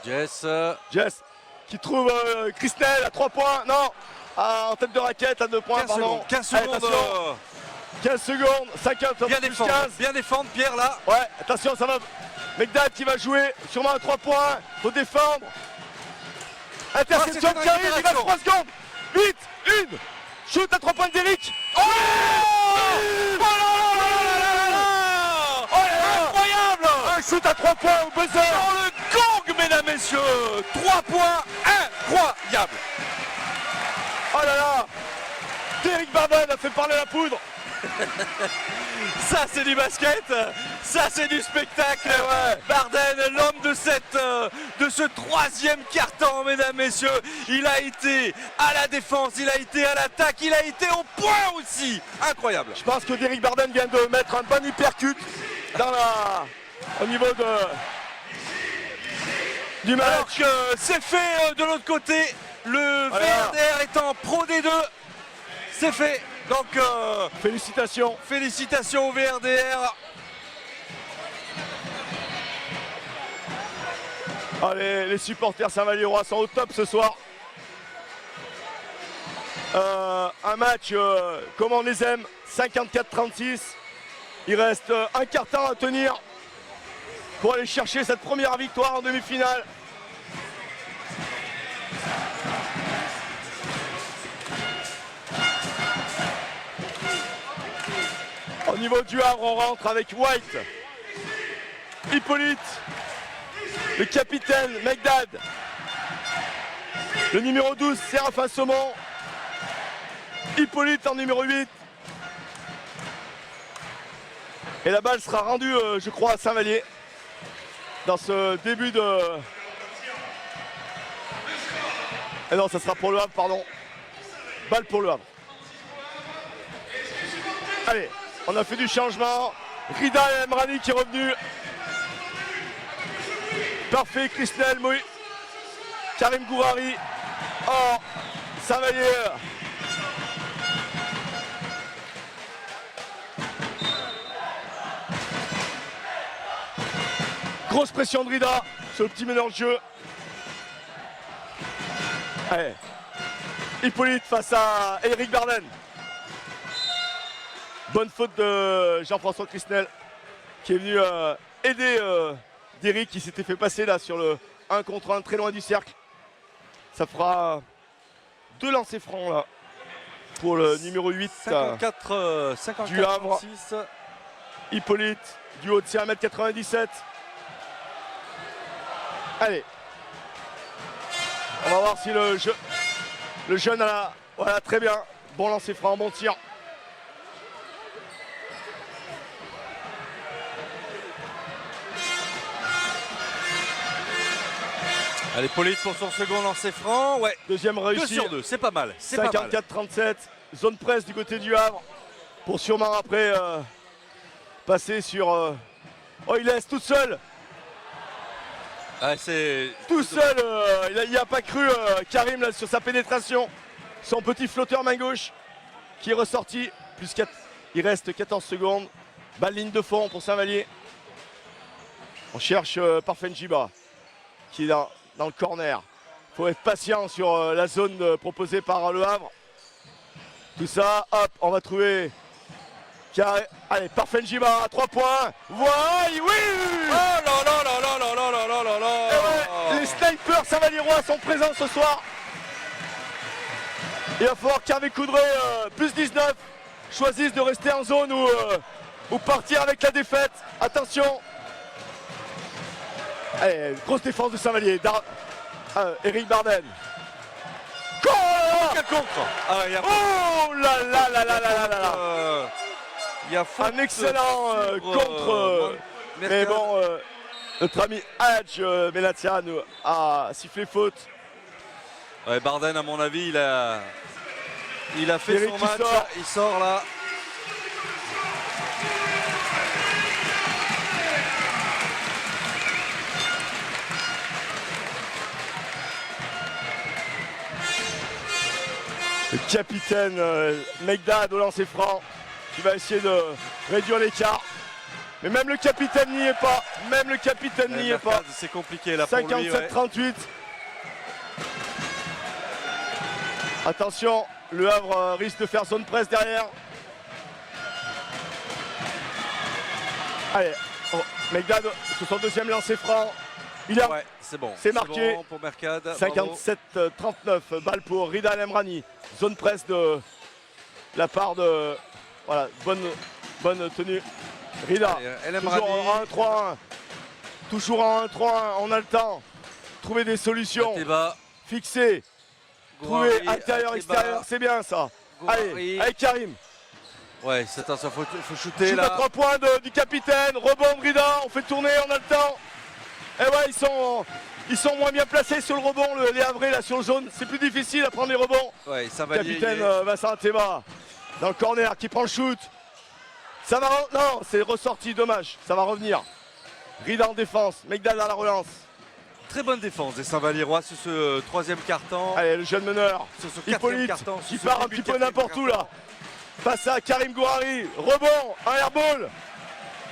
Jess qui trouve Christnel à 3 points. Non. En tête de raquette à 2 points. 15 secondes. 15 secondes. 15 secondes. 50. Bien défendre Pierre là. Ouais, attention, ça va. Megdad qui va jouer sûrement à 3 points. Faut défendre. Interception de Karim. Il reste 3 secondes. Vite. Une. Shoot à 3 points d'Eric. Oh, incroyable. Un shoot à 3 points au buzzer. Dans le gong, mesdames, messieurs. 3 points incroyable. Oh là là. Derrick Barden a fait parler la poudre. Ça, c'est du basket. Ça c'est du spectacle. Barden, l'homme de ce troisième quart-temps, mesdames, messieurs. Il a été à la défense, il a été à l'attaque, il a été au point aussi. Incroyable. Je pense que Derrick Barden vient de mettre un bon uppercut au niveau du match. Alors que c'est fait de l'autre côté. Le VRDR est en Pro D2. C'est fait. Donc félicitations. Félicitations au VRDR. Allez, les supporters Saint-Valliérois sont au top ce soir. Un match comme on les aime, 54-36. Il reste un quart-temps à tenir pour aller chercher cette première victoire en demi-finale. Au niveau du Havre, on rentre avec White, Hippolyte, le capitaine Megdad, le numéro 12 Séraphin Saumon, Hippolyte en numéro 8. Et la balle sera rendue, je crois, à Saint-Vallier dans ce début de... Et non, ça sera pour le Havre, pardon. Balle pour le Havre. Allez, on a fait du changement. Rida Emrani qui est revenu. Parfait, Krisnel, Moui, Karim Gourari. Oh, Saint-Vallier. Grosse pression de Rida sur le petit meneur de jeu. Allez. Hippolyte face à Eric Barden. Bonne faute de Jean-François Krisnel qui est venu aider Derrick qui s'était fait passer là sur le 1 contre 1 très loin du cercle. Ça fera 2 lancers francs là pour le numéro 8 54 du Havre. 56. Hippolyte du haut de ses 1m97. Allez. On va voir si le jeune a la... Voilà, très bien. Bon lancer franc, bon tir. Allez, Hippolyte pour son second lancer franc. Ouais. Deuxième réussi. 2 sur 2, c'est pas mal. 54-37. Zone presse du côté du Havre. Pour sûrement après passer sur... Oh, il laisse tout seul. Ah, c'est... Tout seul, il n'y a pas cru Karim là, sur sa pénétration. Son petit flotteur main gauche qui est ressorti. Plus 4, il reste 14 secondes. Balle ligne de fond pour Saint-Vallier. On cherche Parfait Njiba qui est dans le corner. Il faut être patient sur la zone proposée par le Havre. Tout ça, hop, on va trouver... Allez, Parfait Njiba à 3 points. Voilà, oui. Oh là là là là là là là là là là. Ouais, les snipers Saint-Valliérois sont présents ce soir. Il va falloir qu'Hervé Coudray, plus 19, choisisse de rester en zone ou partir avec la défaite. Attention. Allez, grosse défense de Saint-Vallier. Eric Barden. Quel contre. Ah, y a... Oh là là là là là là là. Il y a un excellent contre. Mais bon, notre ami Hadj Melatian a sifflé faute. Ouais, Barden, à mon avis, il a fait Eric son match. Il sort là. Le capitaine Megdad au lancer franc qui va essayer de réduire l'écart. Mais même le capitaine n'y est pas. Même le capitaine n'y est pas. C'est compliqué là pour lui. 57-38. Attention, le Havre risque de faire zone presse derrière. Allez, Megdad sur son deuxième lancer franc. Il a... Ouais, c'est bon. C'est marqué. Bon pour Mercad. 57-39. Balle pour Rida Emrani. Zone presse de la part de... Voilà, bonne tenue. Rida, toujours en 1-3-1. Toujours en 1-3-1, on a le temps. Trouver des solutions. Fixer. Trouver intérieur-extérieur, c'est bien ça. Allez, avec Karim. Ouais, c'est attention, faut shooter Shoot là. à 3 points du capitaine, rebond de Rida, on fait tourner, on a le temps. Et ouais, ils sont moins bien placés sur le rebond, les Havrais là sur le jaune, c'est plus difficile à prendre les rebonds. Ouais, ça va Capitaine Vincent Ateba dans le corner qui prend le shoot. Ça va, non, c'est ressorti, dommage, ça va revenir. Rida en défense, Megdal à la relance. Très bonne défense des Saint-Vallirois sur ce troisième quart-temps. Allez, le jeune meneur, Sur ce quatrième Hippolyte, quart-temps. qui part un petit peu n'importe où là. Face à Karim Gouhari, rebond, un airball.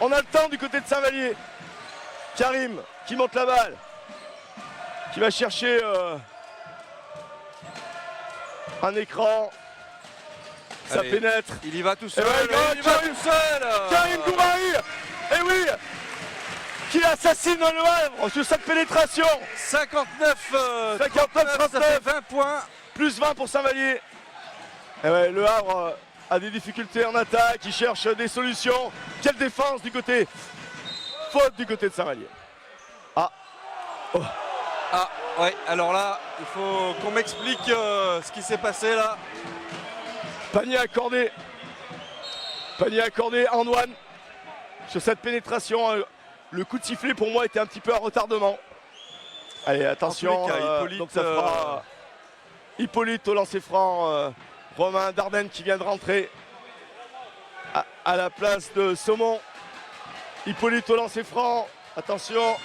On a le temps du côté de Saint-Vallier. Karim qui monte la balle, qui va chercher un écran. Ça Allez, pénètre. Il y va tout seul. ouais, Il y va tout seul. Karim Gouhari, et oui, qui assassine le Havre sur cette pénétration. 59, 59, ça fait 20 points. Plus 20 pour Saint-Vallier. Et ouais, le Havre a des difficultés en attaque, il cherche des solutions. Quelle défense du côté. Faute du côté de Saint-Vallier. Ah, ouais, alors là, il faut qu'on m'explique ce qui s'est passé là. Panier accordé. Panier accordé à Antoine. Sur cette pénétration, le coup de sifflet pour moi était un petit peu à retardement. Allez, attention. En tous les cas, Hippolyte, donc ça fera Hippolyte au lancer franc. Romain Dardenne qui vient de rentrer à la place de Saumon. Hippolyte au lancer franc. Attention.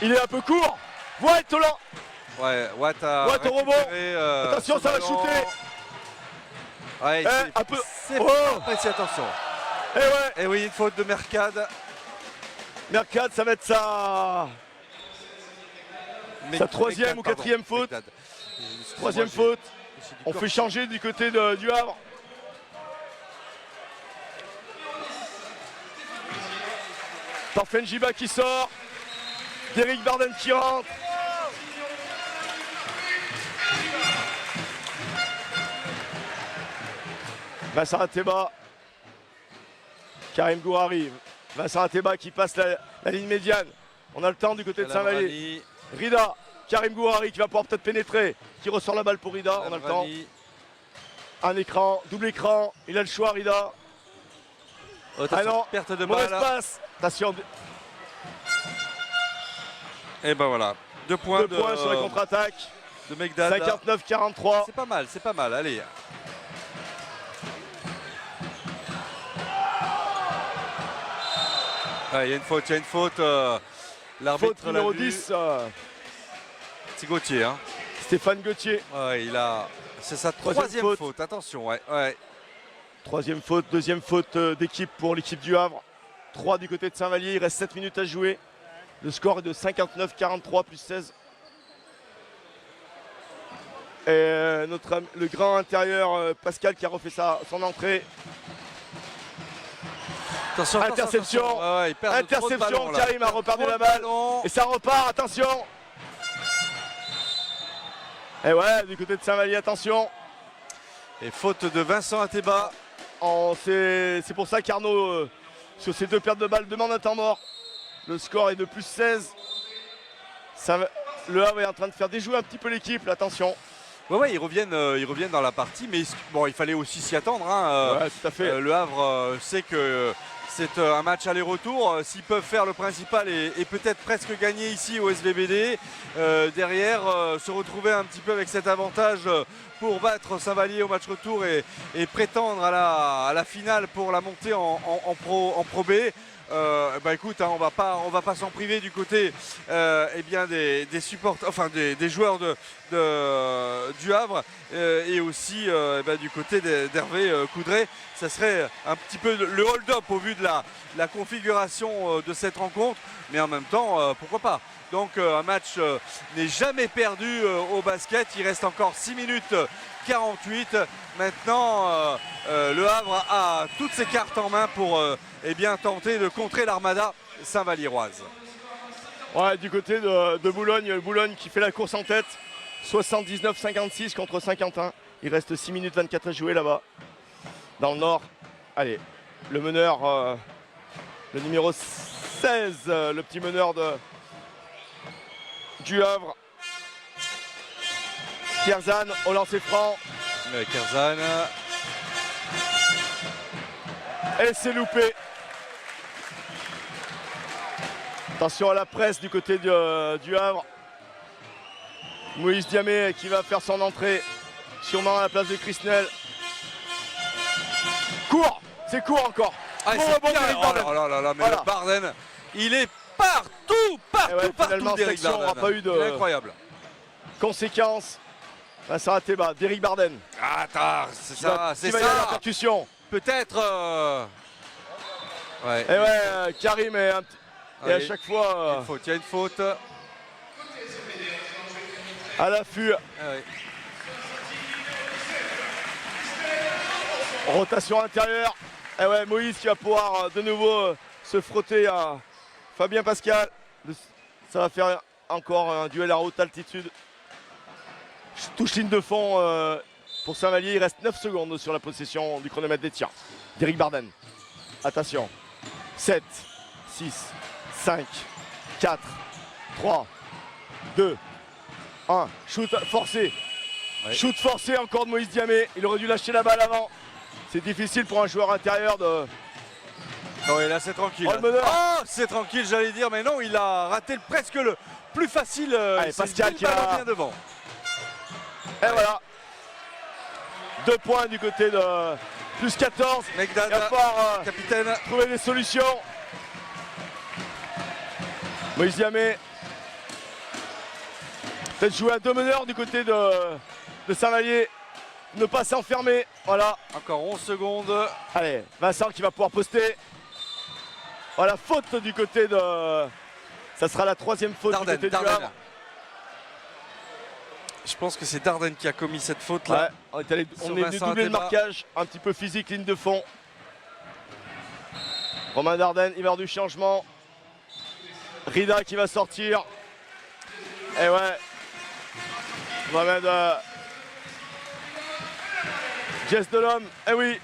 Il est un peu court. White au lancer. Ouais, Watt Watt au rebond. Attention, ça va shooter. Ouais, un peu. c'est Oh. pas précis, attention. Et ouais. Et oui, une faute de Mercade. Mercade, ça va être sa troisième ou quatrième faute. Troisième faute. On fait changer du côté du Havre. Parfen Jiba qui sort. Derrick Barden qui rentre. Vincent Ateba. Karim Gouhari. Vincent Ateba qui passe la ligne médiane. On a le temps du côté de Saint-Vallier. Rida. Karim Gouhari qui va pouvoir peut-être pénétrer. Qui ressort la balle pour Rida. On a le temps. Un écran, double écran. Il a le choix, Rida. Ah non, perte de balle. Passe. Attention. Et ben voilà. 2 points, sur la contre-attaque. De Megdal. 59-43. C'est pas mal, allez. Il y a une faute. L'arbitre faute numéro 10. C'est Gauthier. Hein. Stéphane Gauthier. Ouais, c'est sa troisième faute. Attention, ouais. Troisième faute, deuxième faute d'équipe pour l'équipe du Havre. 3 du côté de Saint-Vallier, il reste 7 minutes à jouer. Le score est de 59-43 plus 16. Et le grand intérieur Pascal qui a refait son entrée. Attention, interception. Interception, Karim a reperdu la balle. Et ça repart, attention. Et ouais, du côté de Saint-Vallier, attention. Et faute de Vincent Ateba. C'est pour ça qu'Arnaud, sur ces 2 pertes de balles, demande un temps mort. Le score est de plus 16. Le Havre est en train de faire déjouer un petit peu l'équipe, attention. Ouais, ils reviennent dans la partie, mais bon, il fallait aussi s'y attendre. Hein. Ouais, tout à fait. Le Havre sait que c'est un match aller-retour. S'ils peuvent faire le principal et peut-être presque gagner ici au SVBD, derrière, se retrouver un petit peu avec cet avantage pour battre Saint-Vallier au match retour et prétendre à la finale pour la montée en Pro B. Écoute, hein, on va pas s'en priver du côté des supporters, enfin des joueurs du Havre et aussi du côté d'Hervé Coudray. Ça serait un petit peu le hold-up au vu de la configuration de cette rencontre, mais en même temps, pourquoi pas. Donc un match n'est jamais perdu au basket. Il reste encore 6 minutes 48. Maintenant, le Havre a toutes ses cartes en main pour tenter de contrer l'armada saint-valliéroise. Ouais, du côté de Boulogne, Boulogne qui fait la course en tête. 79-56 contre Saint-Quentin. Il reste 6 minutes 24 à jouer là-bas. Dans le nord. Allez, le meneur, le numéro 16, le petit meneur du Havre. Kerzan au lancer franc. Kerzan. Et c'est loupé. Attention à la presse du côté du Havre. Moïse Diamé qui va faire son entrée. Sûrement à la place de Chrisnel. Court. C'est court encore. Ah, Bon, c'est bien. d'Éric Oh Barden. là là là, mais Voilà. le Barden, il est partout, partout, Et ouais, partout, finalement, d'Éric cette action Barden. aura pas eu de- Il est incroyable. Conséquence. Vincent Ateba, d'Éric Barden. Ah, attends, c'est Qui ça, va- c'est qui va y aller en ça. percussion. Peut-être. Ouais. Et ouais, Karim est un petit. Et à Allez, chaque fois, une faute, il y a une faute. à l'affût, Ah ouais. rotation intérieure. Et ouais, Moïse qui va pouvoir de nouveau se frotter à Fabien Pascal. Ça va faire encore un duel à haute altitude. Touche ligne de fond pour Saint-Vallier. Il reste 9 secondes sur la possession du chronomètre des tirs. d'Éric Barden. Attention. 7, 6, 5, 4, 3, 2, 1. Shoot forcé. Ouais. Shoot forcé encore de Moïse Diamé. Il aurait dû lâcher la balle avant. C'est difficile pour un joueur intérieur de. Non, et là c'est tranquille. Oh, le meneur. Oh, c'est tranquille, j'allais dire, mais non, il a raté presque le plus facile. Allez, il s'est Pascal mis qui le ballon va- bien devant. Et voilà. 2 points du côté de plus 14. Il Megdad, va falloir capitaine. trouver des solutions. Moïse Diamé. Peut-être jouer à 2 meneurs du côté de Saint-Vallier. Ne pas s'enfermer. Voilà. Encore 11 secondes. Allez, Vincent qui va pouvoir poster. Voilà, faute du côté de. Ça sera la 3e faute Darden, du côté du Darden. Havre. Je pense que c'est Darden qui a commis cette faute là. Ouais, on est, Sur on est venu Vincent doubler le Ateba. marquage. Un petit peu physique, ligne de fond. Romain Darden, il va y avoir du changement. Rida qui va sortir. Et ouais. Mohamed. Jess Delhomme. Eh oui.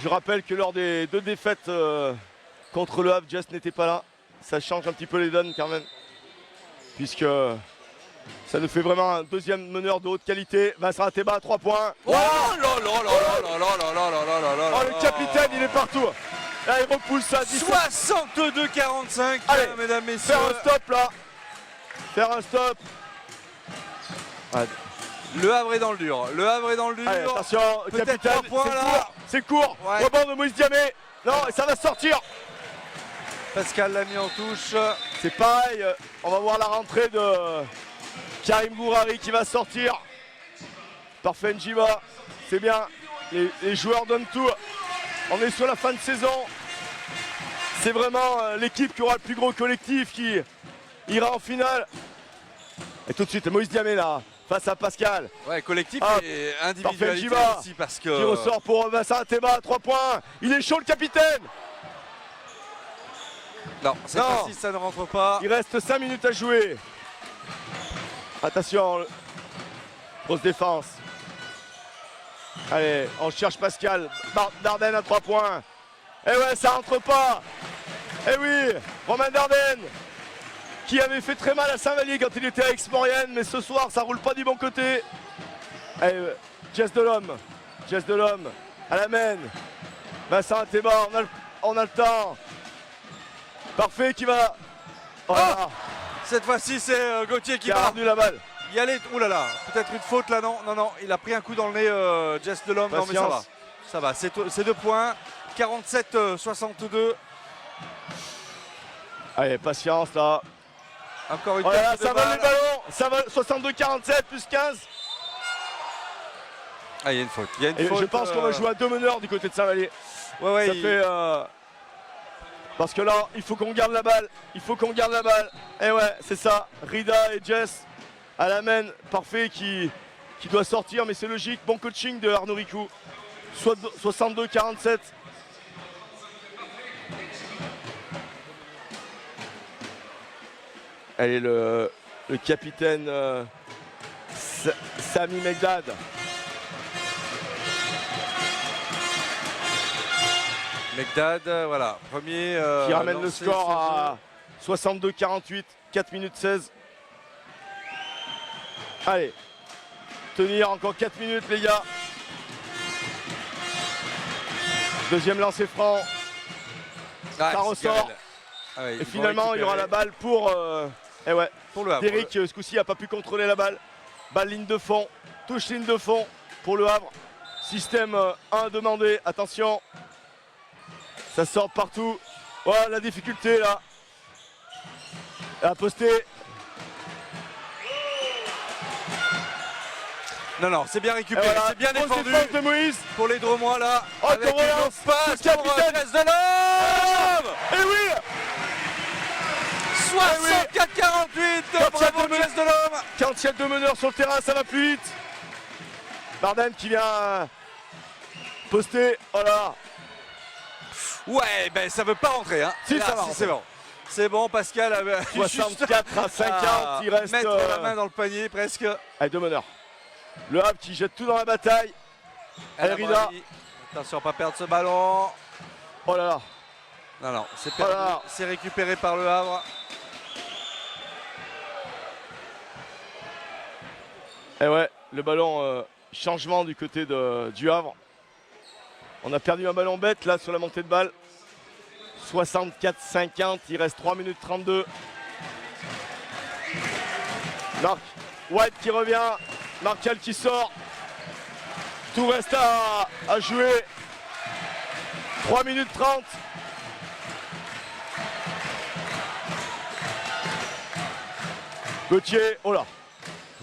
Je rappelle que lors des 2 défaites contre le Havre, Jess n'était pas là. Ça change un petit peu les donnes quand même. Puisque ça nous fait vraiment un 2e meneur de haute qualité. Vincent Ateba à 3 points. Oh là là là là là là là là là là là. Oh, le capitaine, il est partout. Là, il repousse ça. 62-45, Allez, mesdames, messieurs. Faire un stop là. Faire un stop. Le Havre est dans le dur. Le Havre est dans le dur. Allez, attention, Peut-être capitaine. 3 points, C'est là. court. C'est court. Ouais. Rebond de Moïse Diamé. Non, et ça va sortir. Pascal l'a mis en touche. C'est pareil. On va voir la rentrée de Karim Gourari qui va sortir. Parfait Njiba. C'est bien. Les joueurs donnent tout. On est sur la fin de saison. C'est vraiment l'équipe qui aura le plus gros collectif qui ira en finale. Et tout de suite, Moïse Diamé là, face à Pascal. Ouais, collectif Ah, et parfait, individualité Jiba. aussi parce Qui que. ressort pour Vincent Ateba à 3 points. Il est chaud le capitaine. Non, cette Non. fois-ci ça ne rentre pas. Il reste 5 minutes à jouer. Attention. Grosse défense. Allez, on cherche Pascal. Darden à 3 points. Eh ouais, ça rentre pas. Eh oui, Romain Darden. Qui avait fait très mal à Saint-Vallier quand il était à Aix-Maurienne. Mais ce soir, ça roule pas du bon côté. Allez, Jess Delhomme. Jess Delhomme. À la main. Vincent Ateba, on a le temps. Parfait qui va. Voilà. Cette fois-ci c'est Gauthier qui Qui a va rendu la balle. y aller. Ouh là là, peut-être une faute là, non, non, non, il a pris un coup dans le nez, Jess Delhomme. Non mais ça va. Patience. Ça va, c'est 2 points. 47-62. Allez, patience là. Encore une Oh là là, perte de ça vole balle. les ballons. Ça vole 62-47 plus 15. Ah, il y a une faute. Il y a une Et faute, je pense qu'on va jouer à 2 meneurs du côté de Saint-Vallier. Ouais, ouais, Ça fait. Parce que là, il faut qu'on garde la balle. Il faut qu'on garde la balle. Et ouais, c'est ça. Rida et Jess à la main. Parfait qui doit sortir, mais c'est logique. Bon coaching de Arnaud Ricou. 62-47. Allez, le capitaine Sami Megdad. Megdad, voilà, premier. Qui ramène le lancé score chez eux. à 62-48, 4 minutes 16. Allez, tenir encore 4 minutes les gars. Deuxième lancer franc. Ah, Ça ressort. Ah ouais, Et finalement, il y aura la balle pour, pour le Havre. Derrick, ce coup-ci, n'a pas pu contrôler la balle. Balle ligne de fond. Touche ligne de fond pour le Havre. Système 1 demandé. Attention. Ça sort partout. Voilà la difficulté là. À poster. Non, non, c'est bien récupéré, Voilà, c'est bien grosse défendu défense de Moïse. pour les Dromois là. Oh, avec qu'on une relance, grosse passe le pour capitaine. Grèce de l'Homme. Et oui, 64-48 pour Grèce de l'Homme. quand il y a deux meneurs sur le terrain, ça va plus vite. Bardem qui vient poster. Oh là. Ouais, ben ça veut pas rentrer. Hein. Si, Là, ça va c'est bon. C'est bon, Pascal avait 64 à 50, il reste. mettre la main dans le panier presque. Allez, deux meneurs. Le Havre qui jette tout dans la bataille. El Rida. Amraoui. Attention, pas perdre ce ballon. Oh là là. Non, non, c'est perdu. Voilà. C'est récupéré par le Havre. Et ouais, le ballon, changement du côté du Havre. On a perdu un ballon bête là sur la montée de balle. 64-50, il reste 3 minutes 32. Marc White qui revient. Martial qui sort. Tout reste à jouer. 3 minutes 30. Gauthier, oh là.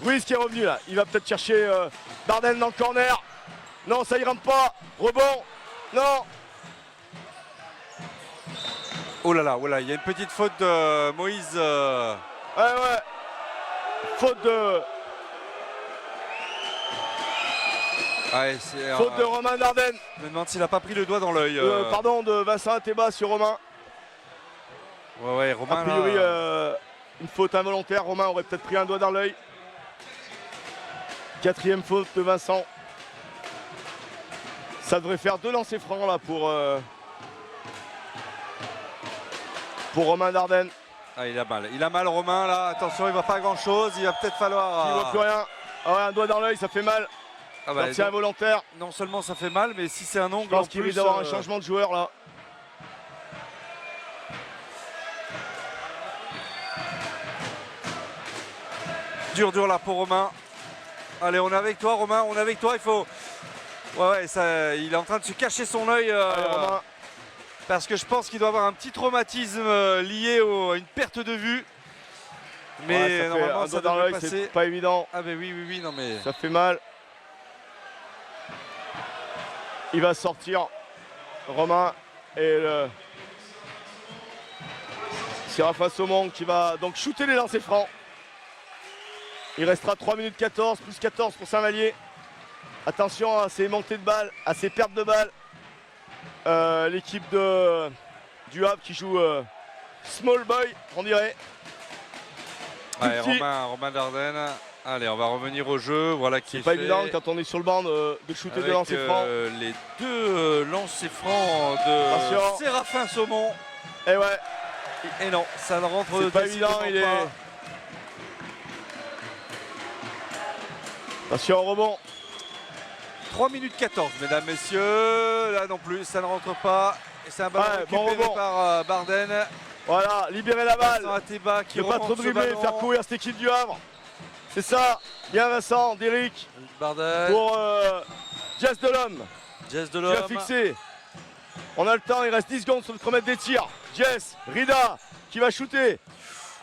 Ruiz qui est revenu là. Il va peut-être chercher Bardem dans le corner. Non, ça y rentre pas. Rebond. Non. Oh là là, il y a une petite faute de Moïse. Ouais. Faute de Romain Dardenne. Je me demande s'il a pas pris le doigt dans l'œil. Pardon, de Vincent Ateba sur Romain. Ouais, Romain. A priori, là, une faute involontaire. Romain aurait peut-être pris un doigt dans l'œil. Quatrième faute de Vincent. Ça devrait faire 2 lancers francs là pour Romain Dardenne. Ah, il a mal Romain là. Attention, il va pas grand chose. Il va peut-être falloir. Il ne voit plus rien. Ah ouais, un doigt dans l'œil, ça fait mal. Ah bah, C'est involontaire. non seulement ça fait mal, mais si c'est un ongle, Je pense en qu'il plus, risque d'avoir un changement de joueur là. Dur là pour Romain. Allez, on est avec toi Romain, on est avec toi, il faut. Ouais, ça, il est en train de se cacher son œil. Allez, Romain. Parce que je pense qu'il doit avoir un petit traumatisme lié à une perte de vue. Mais Ouais, ça normalement fait ça un doigt dans devrait l'œil, passer. c'est pas évident. Ah ben oui, non mais. Ça fait mal. Il va sortir Romain et c'est Rafa Saumon qui va donc shooter les lancers francs. Il restera 3 minutes 14, plus 14 pour Saint-Vallier. Attention à ces montées de balles, à ces pertes de balles. L'équipe du Havre qui joue small boy, on dirait. Ouais, Romain Dardenne. Allez, on va revenir au jeu. Voilà qui est pas fait. évident quand on est sur le banc de shooter des lancers francs. Les 2 lancers francs de Attention. Séraphin Saumon. Et ouais, Et non, ça ne rentre c'est pas évident, décidément il est. pas. Attention au rebond. 3 minutes 14, mesdames, messieurs. Là non plus, ça ne rentre pas. Et c'est un ballon Ouais, bon récupéré rebond. par Bardem. Voilà, libérer la balle. Vincent Ateba qui Ne pas remonte trop ce dribbler, ballon. faire courir cette équipe du Havre. C'est ça. Bien Vincent, Derrick Bardem. pour Jazz de l'homme. Jess de Qui va l'homme. fixer. On a le temps, il reste 10 secondes sur le chronomètre des tirs. Jess, Rida qui va shooter.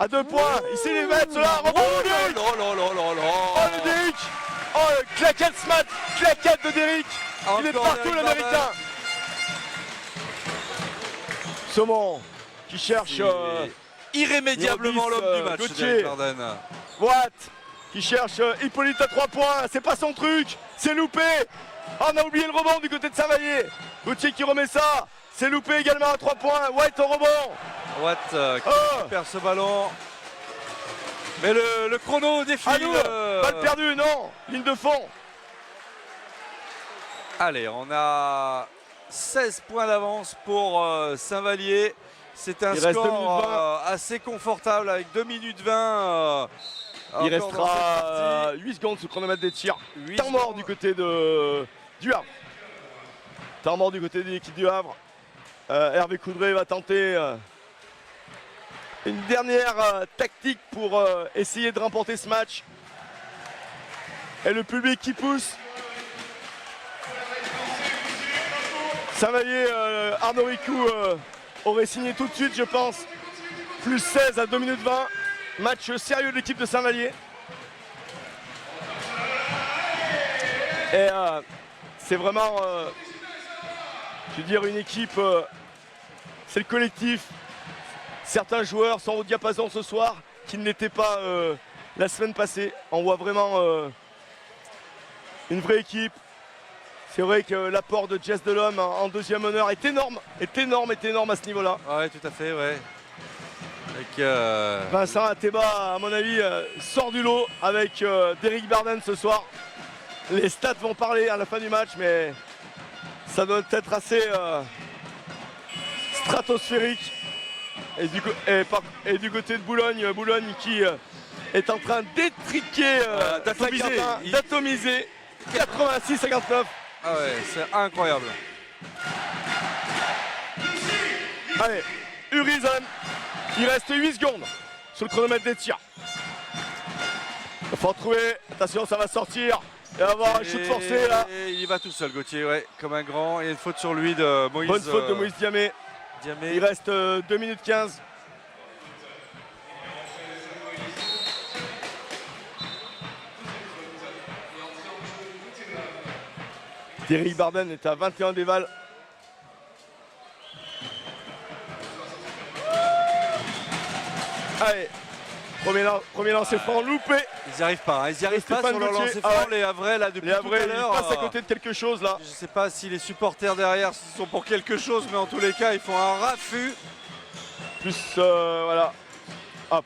À 2 points. Il sait les mettre cela. Rebond de Derrick. Oh le Derrick. Oh le claquette Smat. Claquette de Derrick. Il est Encore partout Derrick l'américain. Bardem. Saumon qui cherche Irrémédiablement numéro 10, l'homme du match, Gauthier. Derrick Bardem. Watt qui cherche Hippolyte à 3 points. C'est pas son truc. C'est loupé. Oh, on a oublié le rebond du côté de Saint-Vallier. Gauthier qui remet ça. C'est loupé également à 3 points. White au rebond. Watt qui Oh. perd ce ballon. Mais le chrono défile. À nous. Balle perdue, non. Ligne de fond. Allez, on a 16 points d'avance pour Saint-Vallier. C'est un Il reste 2 minutes score assez confortable avec 2 minutes 20. Il encore dans cette restera partie. 8 secondes sous le chronomètre des tirs. 8 Temps mort secondes. du côté du Havre. Temps mort du côté de l'équipe du Havre. Hervé Coudray va tenter une dernière tactique pour essayer de remporter ce match. Et le public qui pousse. Saint-Vallier, Arnaud Ricou aurait signé tout de suite, je pense. Plus 16 à 2 minutes 20. Match sérieux de l'équipe de Saint-Vallier. Et c'est vraiment, je veux dire, une équipe, c'est le collectif. Certains joueurs sont au diapason ce soir qui ne l'étaient pas la semaine passée. On voit vraiment une vraie équipe. C'est vrai que l'apport de Jess Delhomme en deuxième honneur est énorme à ce niveau-là. Ouais, tout à fait, ouais. Vincent Ateba, à mon avis, sort du lot avec Derrick Barden ce soir. Les stats vont parler à la fin du match, mais ça doit être assez stratosphérique. Et du côté de Boulogne, Boulogne qui est en train d'étriquer, d'atomiser 86-59. Ah ouais, c'est incroyable. Allez, Urizan, il reste 8 secondes sur le chronomètre des tirs. Il faut retrouver, attention, ça va sortir. Il va avoir un shoot forcé là. Et il va tout seul, Gauthier, ouais, comme un grand. Il y a une faute sur lui de Moïse. Bonne faute de Moïse Diamé. Il reste 2 minutes 15. Derrick Barden est à 21 déval. Allez, premier lancer franc loupé. Ils n'y arrivent pas, ils n'y arrivent pas sur leur lancer franc. Les Havrais là depuis tout à l'heure. Ils passent à côté de quelque chose là. Je ne sais pas si les supporters derrière sont pour quelque chose, mais en tous les cas ils font un raffut. Plus voilà. Hop.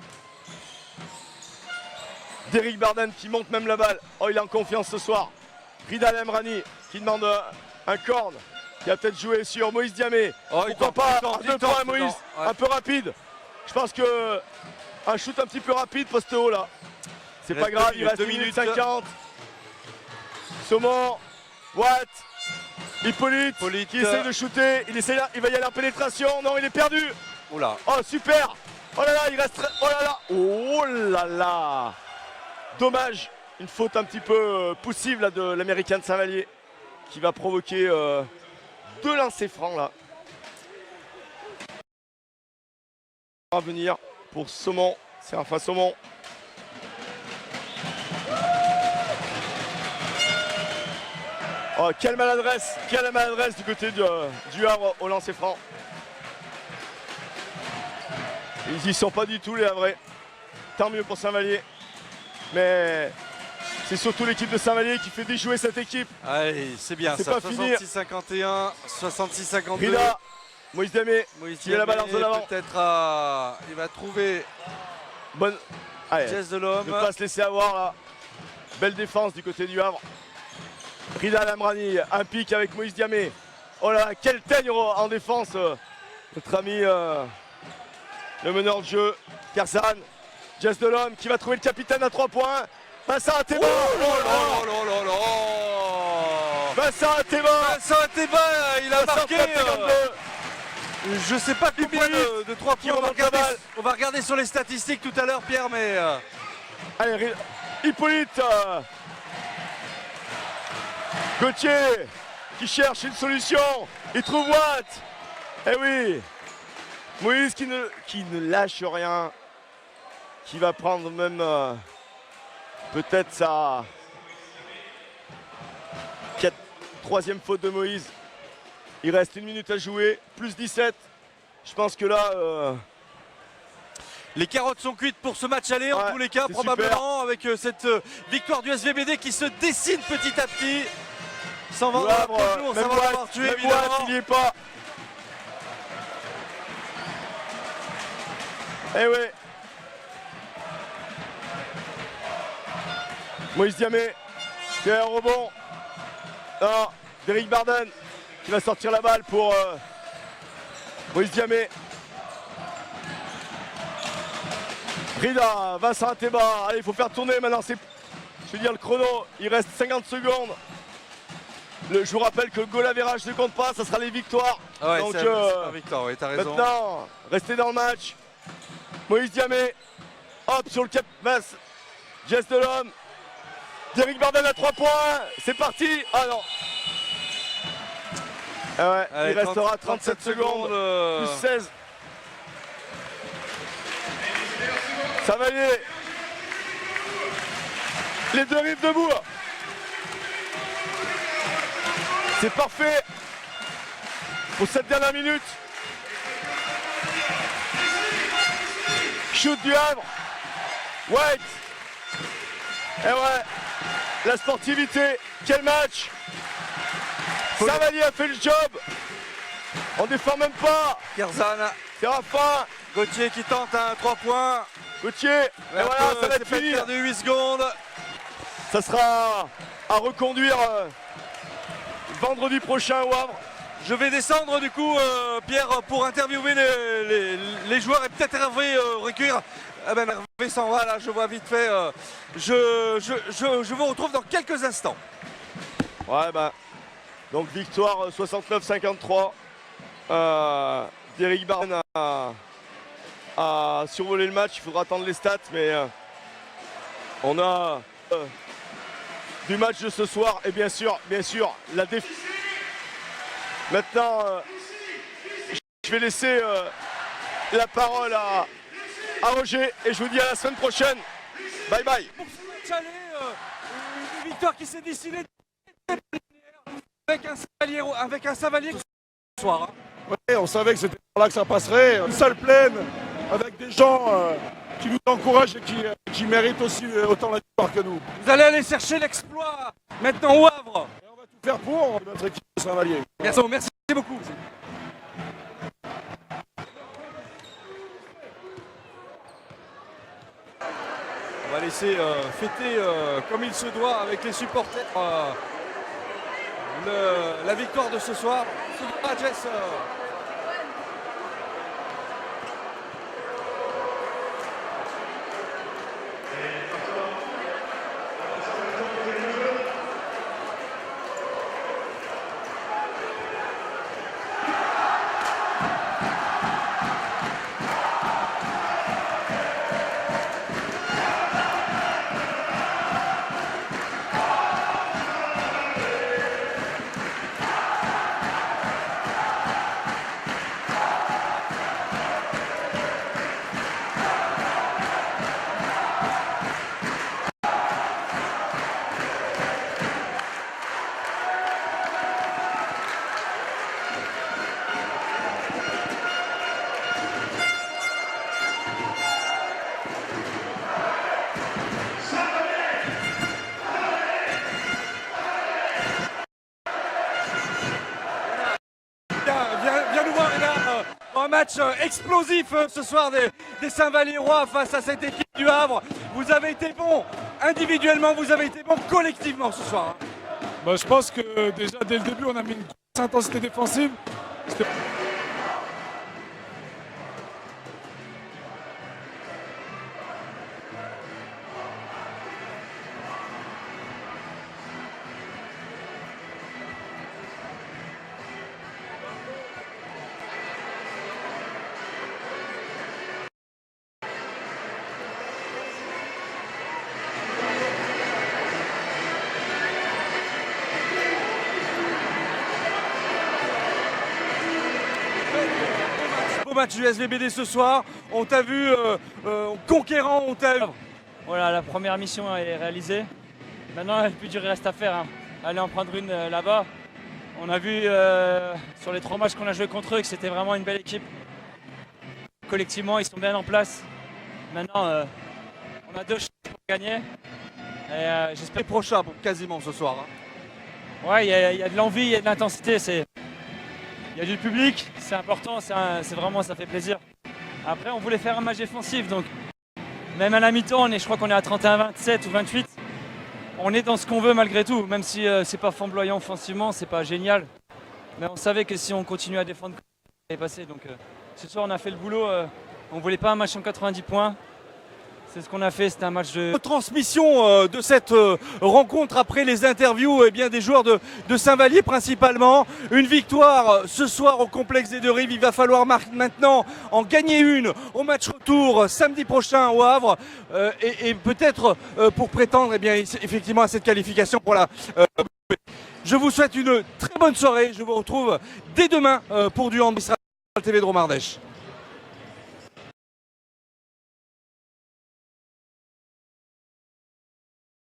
Derrick Barden qui monte même la balle. Oh, il est en confiance ce soir. Rida Lemrani qui demande un corne. Qui a peut-être joué sur Moïse Diamé. Oh, pourquoi pas un 2-3 Moïse, ouais. Un peu rapide. Je pense que un shoot un petit peu rapide poste haut là. C'est pas grave, il reste 2 minutes 50. Saumon, Watt, Hippolyte qui essaie de shooter. Il va y aller en pénétration. Non, il est perdu. Oula. Oh super. Oh là là, il reste. Oh là là. Oh là là. Dommage. Une faute un petit peu poussive là, de l'Américain de Saint-Vallier qui va provoquer 2 lancers francs là. À venir pour Saumon. C'est enfin Saumon. Oh, quelle maladresse du côté du Havre au lancer franc. Ils y sont pas du tout les Havrais. Tant mieux pour Saint-Vallier. Mais c'est surtout l'équipe de Saint-Vallier qui fait déjouer cette équipe. Allez, c'est bien ça. 66-51, 66-52. Rida, Moïse Diamé, qui a la balance de l'avant. Peut-être il va trouver bonne. Allez, Jess Delhomme. Ne pas se laisser avoir là. Belle défense du côté du Havre. Rida Lamrani, un pic avec Moïse Diamé. Oh là, quel teigne en défense. Notre ami, le meneur de jeu, Kersan. Jess Delhomme qui va trouver le capitaine à 3 points. Vincent Ateba. Vincent Ateba, il a marqué. Je sais pas combien de 3 points. On va regarder sur les statistiques tout à l'heure, Pierre, mais. Allez, Hippolyte. Gauthier qui cherche une solution. Il trouve Watt. Eh oui. Moïse qui ne lâche rien. Qui va prendre même peut-être sa 3e faute de Moïse. Il reste 1 minute à jouer, plus 17. Je pense que là... Les carottes sont cuites pour ce match aller, en tous les cas, probablement, avec cette victoire du SVBD qui se dessine petit à petit. Sans vendre toujours, sans avoir tué, évidemment. Il n'y est pas. Eh oui. Moïse Diamé qui a un rebond. Non, Derrick Barden qui va sortir la balle pour Moïse Diamé. Rida, Vincent Ateba. Allez, il faut faire tourner maintenant. Je veux dire, le chrono, il reste 50 secondes. Je vous rappelle que le goal average ne compte pas, ça sera les victoires. Ouais, donc c'est pas victoire, oui, t'as raison. maintenant, restez dans le match. Moïse Diamé, hop sur le cap masse. Geste de l'homme. Derrick Barden à 3 points. C'est parti. Ah non. Ah ouais, Allez, il restera 37 secondes. Plus 16. Savalier. Les deux rives debout. C'est parfait pour cette dernière minute. Shoot du Havre. White. Et ouais, la sportivité. Quel match. Savalier a fait le job. On défend même pas. Kerzan. Séraphin. Gauthier qui tente un 3 points. Gauthier. Et voilà, ça va être fini. Perdu 8 secondes. Ça sera à reconduire vendredi prochain au Havre. Je vais descendre du coup, Pierre, pour interviewer les joueurs et peut-être Hervé recueillir. Ah ben Hervé s'en va là, je vois vite fait. Je vous retrouve dans quelques instants. Ouais, bah. Donc victoire 69-53. Derrick Barden a survolé le match. Il faudra attendre les stats, mais on a du match de ce soir et bien sûr la défaite. Maintenant, je vais laisser la parole à Roger et je vous dis à la semaine prochaine. Bye bye. Une victoire qui s'est décidée avec un Savalier ce soir. Hein. Ouais, on savait que c'était là que ça passerait. Une salle pleine avec des gens qui nous encouragent et qui méritent aussi autant la victoire que nous. Vous allez aller chercher l'exploit maintenant au Havre. Et on va tout faire pour notre équipe de Saint-Vallier. Merci beaucoup. On va laisser fêter comme il se doit avec les supporters la victoire de ce soir. Jess, viens nous voir, Hénard, un match explosif ce soir des Saint-Valliérois face à cette équipe du Havre. Vous avez été bons individuellement, vous avez été bons collectivement ce soir. Hein. Bah, je pense que déjà dès le début on a mis une grosse intensité défensive. Beau match du SVBD ce soir, on t'a vu conquérant, on t'a... Voilà, la première mission est réalisée. Maintenant, le plus dur reste à faire. Hein. Aller en prendre une là-bas. On a vu sur les 3 matchs qu'on a joué contre eux que c'était vraiment une belle équipe. Collectivement, ils sont bien en place. Maintenant, on a 2 chances pour gagner. Et j'espère prochain quasiment ce soir. Hein. Ouais, il y a de l'envie, il y a de l'intensité. Il y a du public, c'est important, c'est vraiment, ça fait plaisir. Après, on voulait faire un match défensif, donc même à la mi-temps, je crois qu'on est à 31-27 ou 28. On est dans ce qu'on veut malgré tout, même si c'est pas flamboyant offensivement, c'est pas génial. Mais on savait que si on continue à défendre, ça allait passer. Donc ce soir, on a fait le boulot. On voulait pas un match en 90 points. C'est ce qu'on a fait, c'était un match de... Transmission de cette rencontre après les interviews des joueurs de Saint-Vallier principalement. Une victoire ce soir au complexe des Deux Rives. Il va falloir maintenant en gagner une au match retour samedi prochain au Havre et peut-être pour prétendre effectivement à cette qualification. Voilà. Je vous souhaite une très bonne soirée. Je vous retrouve dès demain pour du hand Mistral TV de Dromardèche.